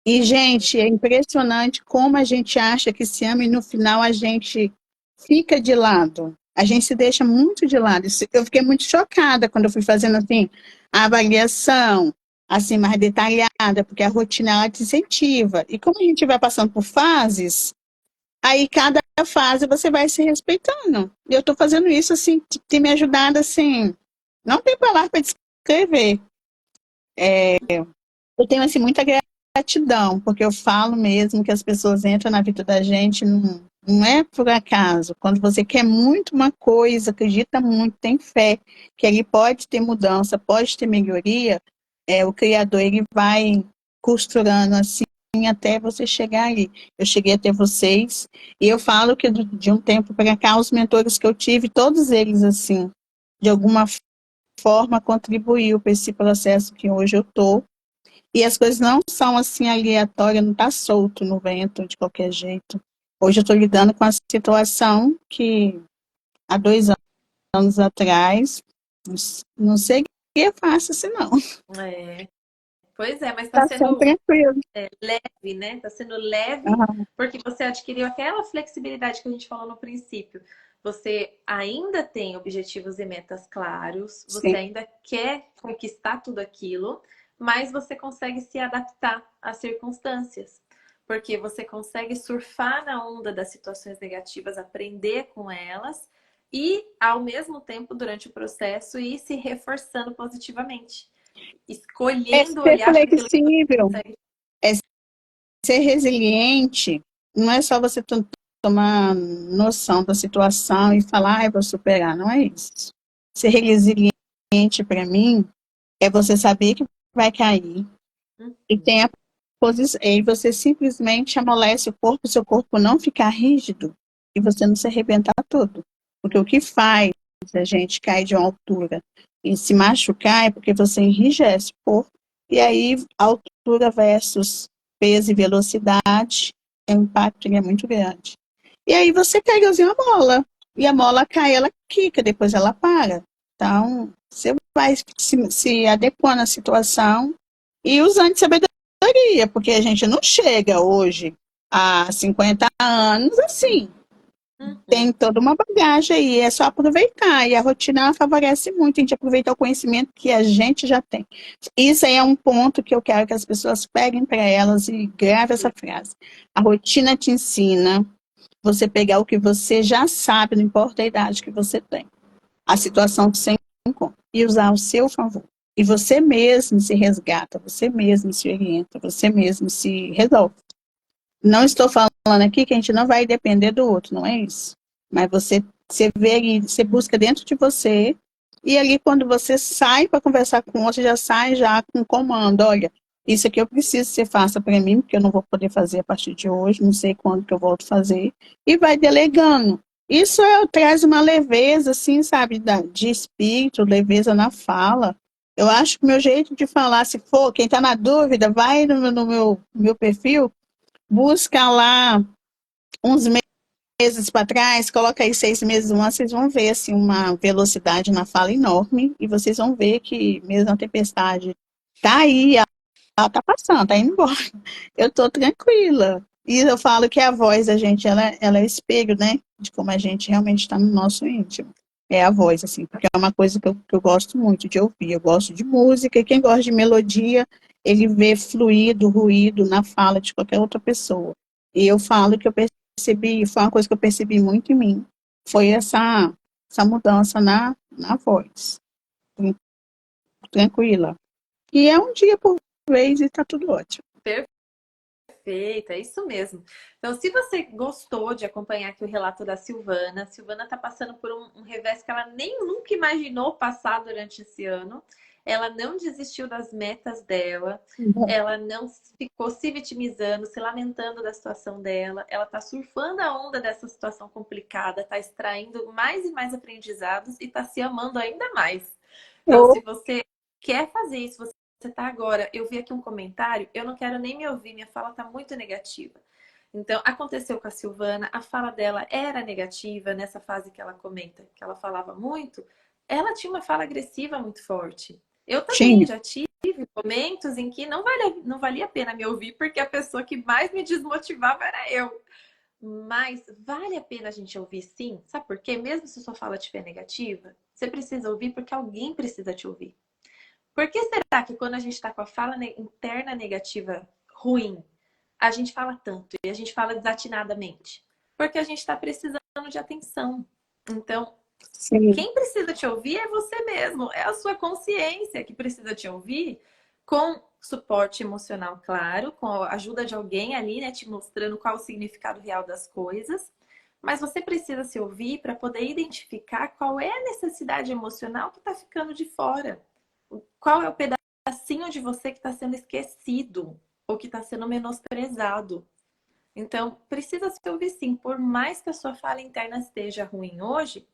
E, gente, é impressionante como a gente acha que se ama e no final a gente fica de lado. A gente se deixa muito de lado. Eu fiquei muito chocada quando eu fui fazendo assim a avaliação assim mais detalhada, porque a rotina ela te incentiva. E como a gente vai passando por fases, aí cada fase você vai se respeitando. E eu estou fazendo isso assim, tem me ajudado assim, não tem palavra para descrever. Eu tenho assim muita gratidão, porque eu falo mesmo que as pessoas entram na vida da gente, não é por acaso. Quando você quer muito uma coisa, acredita muito, tem fé, que ali pode ter mudança, pode ter melhoria, o Criador ele vai costurando assim até você chegar ali. Eu cheguei até vocês, e eu falo que de um tempo para cá, os mentores que eu tive, todos eles assim, de alguma forma contribuiu para esse processo que hoje eu estou. E as coisas não são assim aleatórias, não está solto no vento de qualquer jeito. Hoje eu estou lidando com a situação que há 2 anos atrás não seria fácil assim, não. É. Pois é, mas está Está sendo sendo tranquilo. leve, né? Está sendo leve Aham, porque você adquiriu aquela flexibilidade que a gente falou no princípio. Você ainda tem objetivos e metas claros, você sim. ainda quer conquistar tudo aquilo, mas você consegue se adaptar às circunstâncias. Porque você consegue surfar na onda das situações negativas, aprender com elas e, ao mesmo tempo, durante o processo, ir se reforçando positivamente, É escolhendo ser olhar para aquilo que você flexível, consegue. é ser resiliente. Não é só você tomar noção da situação e falar, ah, eu vou superar. Não é isso. Ser resiliente para mim é você saber que vai cair e Uhum. tem a posição, e você simplesmente amolece o corpo, seu corpo não ficar rígido e você não se arrebentar todo. Porque o que faz a gente cair de uma altura e se machucar é porque você enrijece o corpo. E aí, altura versus peso e velocidade, o impacto é muito grande. E aí você cai igualzinho a bola. E a bola cai, ela quica, depois ela para. Então, você vai se adequando à situação e usando de sabedoria, porque a gente não chega hoje a 50 anos assim. Tem Uhum. toda uma bagagem aí, é só aproveitar. E a rotina ela favorece muito a gente aproveitar o conhecimento que a gente já tem. Isso aí é um ponto que eu quero que as pessoas peguem para elas e gravem essa frase. A rotina te ensina você pegar o que você já sabe, não importa a idade que você tem, a situação que você encontra. e usar ao seu favor. E você mesmo se resgata, você mesmo se orienta, você mesmo se resolve. Não estou falando aqui que a gente não vai depender do outro, não é isso. Mas você vê ali, você busca dentro de você, e ali quando você sai para conversar com o outro, já sai já com comando, olha, isso aqui eu preciso que você faça para mim, porque eu não vou poder fazer a partir de hoje, não sei quando que eu volto a fazer, e vai delegando. Isso traz uma leveza, assim, sabe, de espírito, leveza na fala. Eu acho que o meu jeito de falar, se for, quem está na dúvida, vai no meu perfil, busca lá uns meses para trás, coloca aí 6 meses, um ano, vocês vão ver assim, uma velocidade na fala enorme, e vocês vão ver que mesmo a tempestade tá aí, ela tá passando, tá indo embora. Eu tô tranquila. E eu falo que a voz da gente, ela é espelho, né? De como a gente realmente está no nosso íntimo. É a voz, assim, porque é uma coisa que eu gosto muito de ouvir. Eu gosto de música, e quem gosta de melodia, ele vê fluido, ruído na fala de qualquer outra pessoa. E eu falo que eu percebi, foi uma coisa que eu percebi muito em mim, foi essa mudança na voz. Tranquila. E é um dia por vez e tá tudo ótimo. Perfeito, é isso mesmo. Então, se você gostou de acompanhar aqui o relato da Silvana, a Silvana está passando por um revés que ela nem nunca imaginou passar durante esse ano. Ela não desistiu das metas dela, ela não ficou se vitimizando, se lamentando da situação dela. Ela está surfando a onda dessa situação complicada, está extraindo mais e mais aprendizados e está se amando ainda mais. Então, se você quer fazer isso, você tá agora. Eu vi aqui um comentário, eu não quero nem me ouvir, minha fala tá muito negativa. Então, aconteceu com a Silvana, a fala dela era negativa nessa fase que ela comenta, que ela falava muito. Ela tinha uma fala agressiva muito forte. Eu também Tinha. já tive momentos em que não valia a pena me ouvir, porque a pessoa que mais me desmotivava era eu. Mas vale a pena a gente ouvir sim. Sabe por quê? Mesmo se sua fala estiver negativa, você precisa ouvir porque alguém precisa te ouvir. Por que será que quando a gente está com a fala interna negativa ruim, a gente fala tanto e a gente fala desatinadamente? Porque a gente está precisando de atenção. Então, Sim. quem precisa te ouvir é você mesmo, é a sua consciência que precisa te ouvir com suporte emocional, claro, com a ajuda de alguém ali, né, te mostrando qual é o significado real das coisas. Mas você precisa se ouvir para poder identificar qual é a necessidade emocional que está ficando de fora. Qual é o pedacinho de você que está sendo esquecido ou que está sendo menosprezado? Então, precisa se ouvir sim. Por mais que a sua fala interna esteja ruim hoje,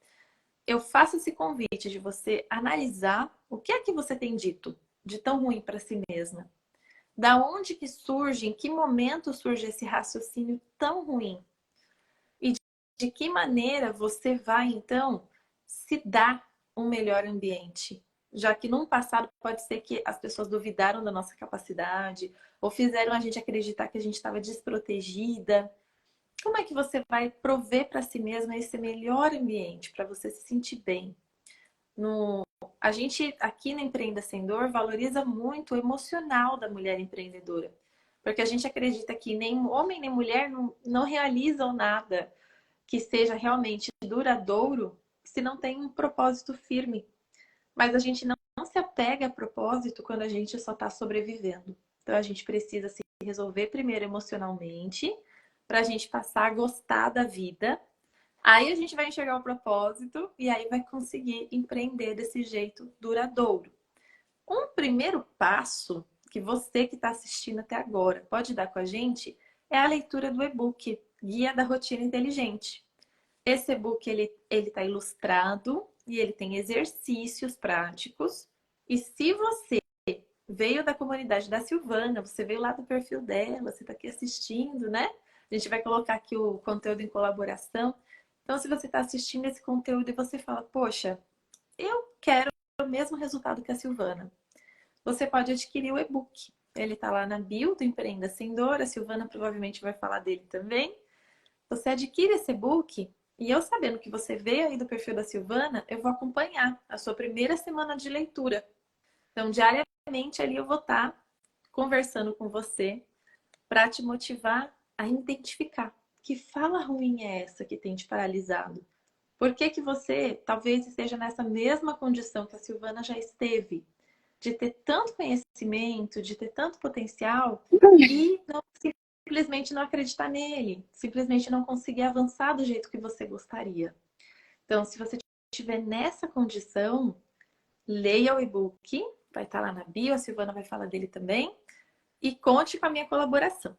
eu faço esse convite de você analisar o que é que você tem dito de tão ruim para si mesma. Da onde que surge, em que momento surge esse raciocínio tão ruim? E de que maneira você vai, então, se dar um melhor ambiente? Já que no passado pode ser que as pessoas duvidaram da nossa capacidade ou fizeram a gente acreditar que a gente estava desprotegida. Como é que você vai prover para si mesma esse melhor ambiente para você se sentir bem? No... A gente aqui na Empreenda Sem Dor valoriza muito o emocional da mulher empreendedora. Porque a gente acredita que nem homem nem mulher não realizam nada que seja realmente duradouro se não tem um propósito firme. Mas a gente não se apega a propósito quando a gente só está sobrevivendo. Então a gente precisa se resolver primeiro emocionalmente, para a gente passar a gostar da vida. Aí a gente vai enxergar o propósito e aí vai conseguir empreender desse jeito duradouro. Um primeiro passo que você que está assistindo até agora pode dar com a gente é a leitura do e-book Guia da Rotina Inteligente. Esse e-book ele tá ilustrado e ele tem exercícios práticos. E se você veio da comunidade da Silvana, você veio lá do perfil dela, você está aqui assistindo, né? A gente vai colocar aqui o conteúdo em colaboração. Então, se você está assistindo esse conteúdo e você fala, poxa, eu quero o mesmo resultado que a Silvana, você pode adquirir o e-book. Ele está lá na bio do Empreenda Sem Dor, a Silvana provavelmente vai falar dele também. Você adquire esse e-book e eu sabendo que você veio aí do perfil da Silvana, eu vou acompanhar a sua primeira semana de leitura. Então, diariamente ali eu vou estar conversando com você para te motivar a identificar que fala ruim é essa que tem te paralisado. Por que que você talvez esteja nessa mesma condição que a Silvana já esteve, de ter tanto conhecimento, de ter tanto potencial e simplesmente não acreditar nele, simplesmente não conseguir avançar do jeito que você gostaria. Então, se você estiver nessa condição, leia o e-book, vai estar lá na bio, a Silvana vai falar dele também, e conte com a minha colaboração.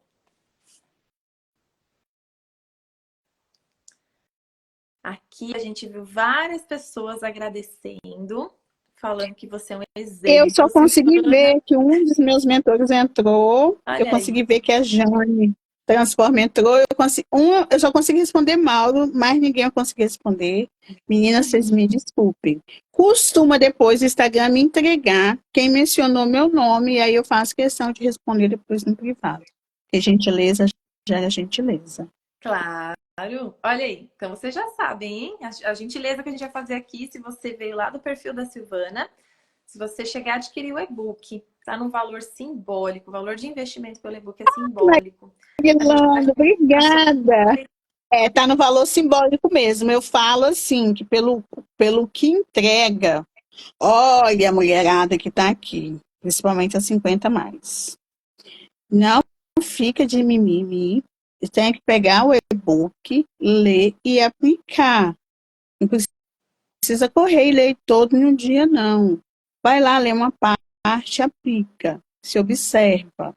Aqui a gente viu várias pessoas agradecendo, falando que você é um Eu só exemplo, consegui Silvana. ver que um dos meus mentores entrou, eu Olha aí. consegui ver que a Jane Transforma entrou, eu só consegui responder Mauro, mais ninguém eu consegui responder. Meninas, vocês me desculpem. Costuma depois o Instagram me entregar quem mencionou meu nome, e aí eu faço questão de responder depois no privado. Porque gentileza gera gentileza. Claro. Olha aí. Então vocês já sabem, hein? A gentileza que a gente vai fazer aqui, se você veio lá do perfil da Silvana, se você chegar a adquirir o e-book, tá num valor simbólico, o valor de investimento pelo e-book é simbólico. A gente vai Marilanda, fazer obrigada. Tá no valor simbólico mesmo. Eu falo assim, que pelo que entrega, olha a mulherada que está aqui, principalmente a 50 mais. Não fica de mimimi. Tem que pegar o e-book, ler e aplicar. Não precisa correr e ler todo em um dia, não. Vai lá, lê uma parte, aplica, se observa.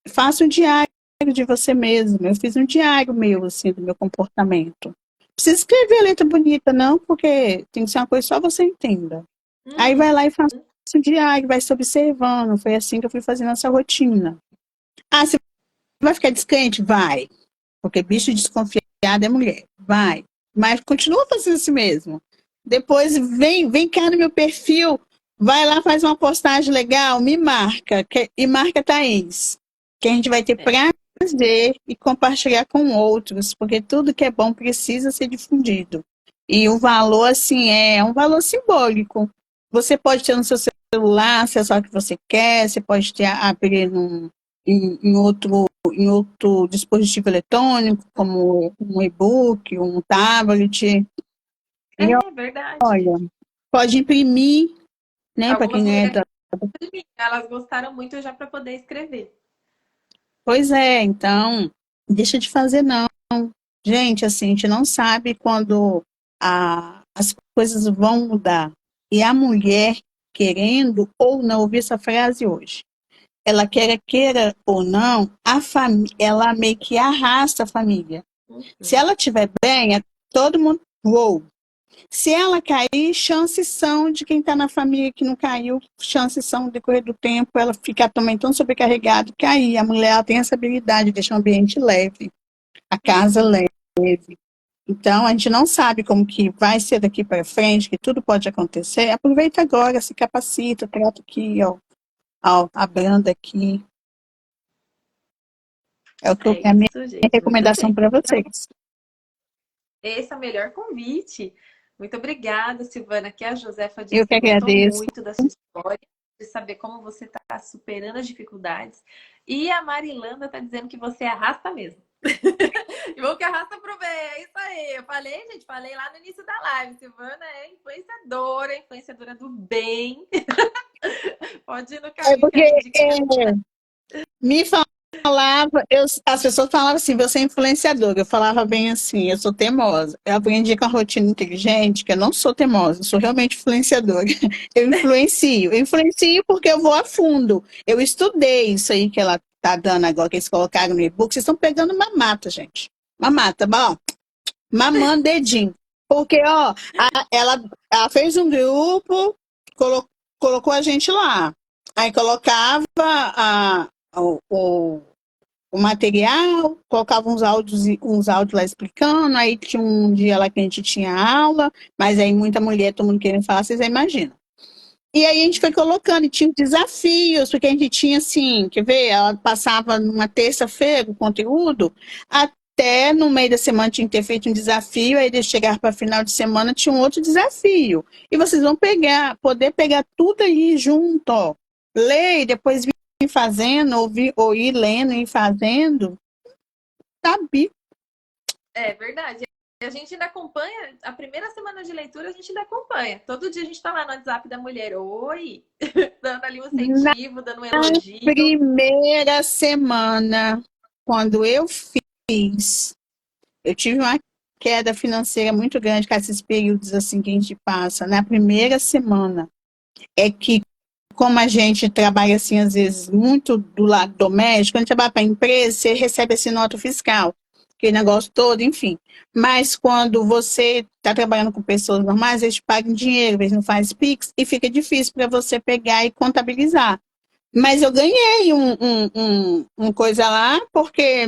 Faça um diário de você mesmo. Eu fiz um diário meu, assim, do meu comportamento. Não precisa escrever letra bonita, não, porque tem que ser uma coisa que só você entenda. Aí vai lá e faz um diário, vai se observando. Foi assim que eu fui fazendo essa rotina. Ah, você vai ficar descrente? Vai. Porque bicho desconfiado é mulher. Vai. Mas continua fazendo assim mesmo. Depois vem cá no meu perfil, vai lá, faz uma postagem legal, me marca, e marca Thaís. Que a gente vai ter prazer e compartilhar com outros, porque tudo que é bom precisa ser difundido. E o valor, assim, é um valor simbólico. Você pode ter no seu celular, acessar o que você quer, você pode ter abrir em outro dispositivo eletrônico, como um e-book, um tablet. E É verdade. olha, pode imprimir, né, para Algumas quem é mulheres, da... elas gostaram muito já para poder escrever. Pois é, então, deixa de fazer não. Gente, assim, a gente não sabe quando as coisas vão mudar. E a mulher, querendo ou não, ouvir essa frase hoje, ela queira ou não, ela meio que arrasta a família. Se ela estiver bem, todo mundo, uou. Se ela cair, chances são de quem está na família que não caiu, chances são, no decorrer do tempo, ela ficar também tão sobrecarregada e cair. A mulher ela tem essa habilidade de deixar o ambiente leve, a casa leve. Então, a gente não sabe como que vai ser daqui para frente, que tudo pode acontecer. Aproveita agora, se capacita, trata aqui, ó, abranda aqui. É a minha Isso, gente. Muito recomendação bem. para vocês. Esse é o melhor convite. Muito obrigada, Silvana. Que a Josefa Eu disse que que gostou agradeço. muito da sua história, de saber como você está superando as dificuldades. E a Marilanda está dizendo que você arrasta mesmo. E bom que arrasta pro bem, é isso aí. Eu falei, gente, falei lá no início da live. Silvana é influenciadora do bem. Pode ir no É caminho que porque ela indica. me as pessoas falavam assim, você é influenciadora. Eu falava bem assim, eu sou teimosa. Eu aprendi com a rotina inteligente que eu não sou teimosa, eu sou realmente influenciadora. Eu influencio porque eu vou a fundo. Eu estudei isso aí que ela tá dando agora, que eles colocaram no e-book. Vocês estão pegando mamata, gente. Mamata, bom, mamando dedinho. Porque, ó, ela fez um grupo, colocou a gente lá. Aí colocava o, o material, colocava uns áudios lá explicando, aí tinha um dia lá que a gente tinha aula, mas aí muita mulher, todo mundo querendo falar, vocês já imaginam. E aí a gente foi colocando, e tinha desafios, porque a gente tinha assim, quer ver, ela passava numa terça-feira o conteúdo, até no meio da semana tinha que ter feito um desafio, aí eles chegaram para final de semana, tinha um outro desafio. E vocês vão poder pegar tudo aí junto, ó. Ler e depois vir fazendo, ou ir lendo e fazendo, sabe? É verdade. a gente ainda acompanha, a primeira semana de leitura a gente ainda acompanha. Todo dia a gente tá lá no WhatsApp da mulher, oi, dando ali um Na incentivo, dando um elogio. primeira semana, quando eu fiz, eu tive uma queda financeira muito grande com esses períodos assim que a gente passa. Na primeira semana, é que como a gente trabalha assim, às vezes, muito do lado doméstico, quando a gente trabalha para a empresa, você recebe esse nota fiscal, aquele negócio todo, enfim. Mas quando você está trabalhando com pessoas normais, eles te pagam em dinheiro, eles não fazem Pix, e fica difícil para você pegar e contabilizar. Mas eu ganhei um coisa lá, porque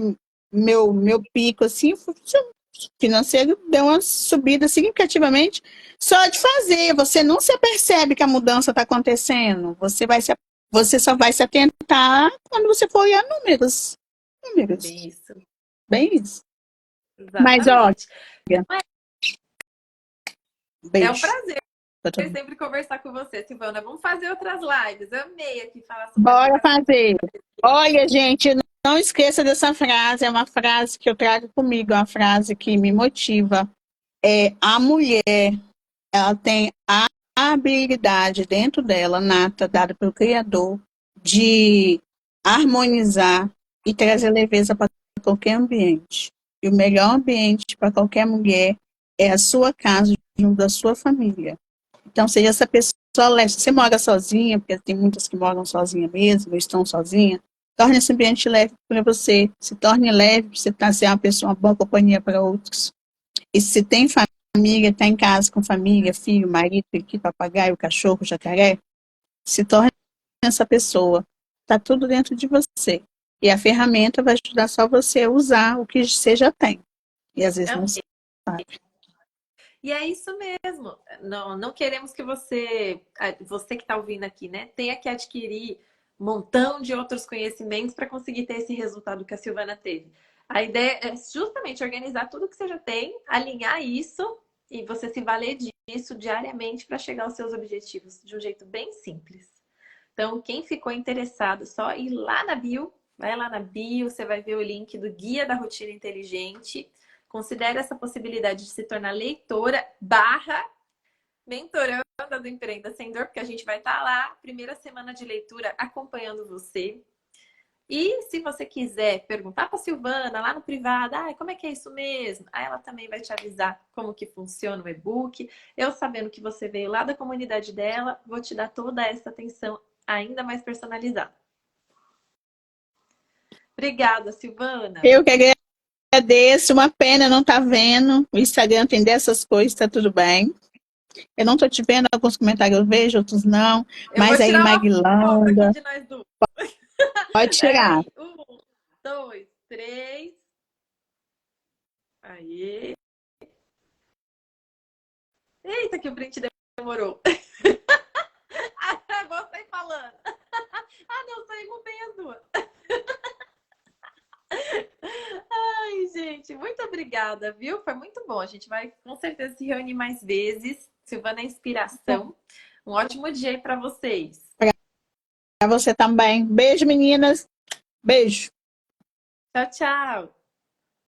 meu pico, assim, financeiro deu uma subida significativamente só de fazer. Você não se percebe que a mudança está acontecendo. Você só vai se atentar quando você for olhar números. Números. Bem isso, Bem isso. Mas, olha, exatamente. É um beijo. prazer sempre conversar com você, Silvana. Vamos fazer outras lives. Eu amei aqui falar sobre Bora educação fazer. infantil. Olha, gente, não esqueça dessa frase. É uma frase que eu trago comigo, é uma frase que me motiva. É a mulher. Ela tem a habilidade dentro dela, nata, dada pelo Criador, de harmonizar e trazer leveza para qualquer ambiente. E o melhor ambiente para qualquer mulher é a sua casa, junto da sua família. Então, seja essa pessoa leve. Se você mora sozinha, porque tem muitas que moram sozinha mesmo, ou estão sozinha, torne esse ambiente leve para você. Se torne leve para você ser uma pessoa, uma boa companhia para outros. E se tem família, está em casa com família, filho, marido, periquito, papagaio, cachorro, jacaré, se torne essa pessoa. Está tudo dentro de você. E a ferramenta vai ajudar só você a usar o que você já tem. E às vezes não Amei. sabe. E é isso mesmo. Não, não queremos que você que está ouvindo aqui, né, tenha que adquirir um montão de outros conhecimentos para conseguir ter esse resultado que a Silvana teve. A ideia é justamente organizar tudo que você já tem, alinhar isso e você se valer disso diariamente para chegar aos seus objetivos de um jeito bem simples. Então, quem ficou interessado, só ir lá na bio, vai lá na bio, você vai ver o link do Guia da Rotina Inteligente. Considere essa possibilidade de se tornar leitora barra mentoranda do Empreenda Sem Dor, porque a gente vai estar lá, primeira semana de leitura, acompanhando você. E se você quiser perguntar para a Silvana lá no privado, como é que é isso mesmo? Aí ela também vai te avisar como que funciona o e-book. Eu sabendo que você veio lá da comunidade dela, vou te dar toda essa atenção ainda mais personalizada. Obrigada, Silvana. Eu que agradeço. Uma pena não estar vendo. O Instagram tem dessas coisas, está tudo bem. Eu não estou te vendo, alguns comentários eu vejo, outros não. Eu vou Mas aí, tirar uma foto aqui Maguilanda, de nós duas. pode tirar. Peraí. 1, 2, 3. Aí. Eita, que o print demorou. Vou sair falando. Não, saímos bem as duas. Ai, gente, muito obrigada, viu? Foi muito bom. A gente vai com certeza se reunir mais vezes. Silvana é inspiração. Um ótimo dia aí para vocês. Para você também. Beijo, meninas. Beijo. Tchau, tchau.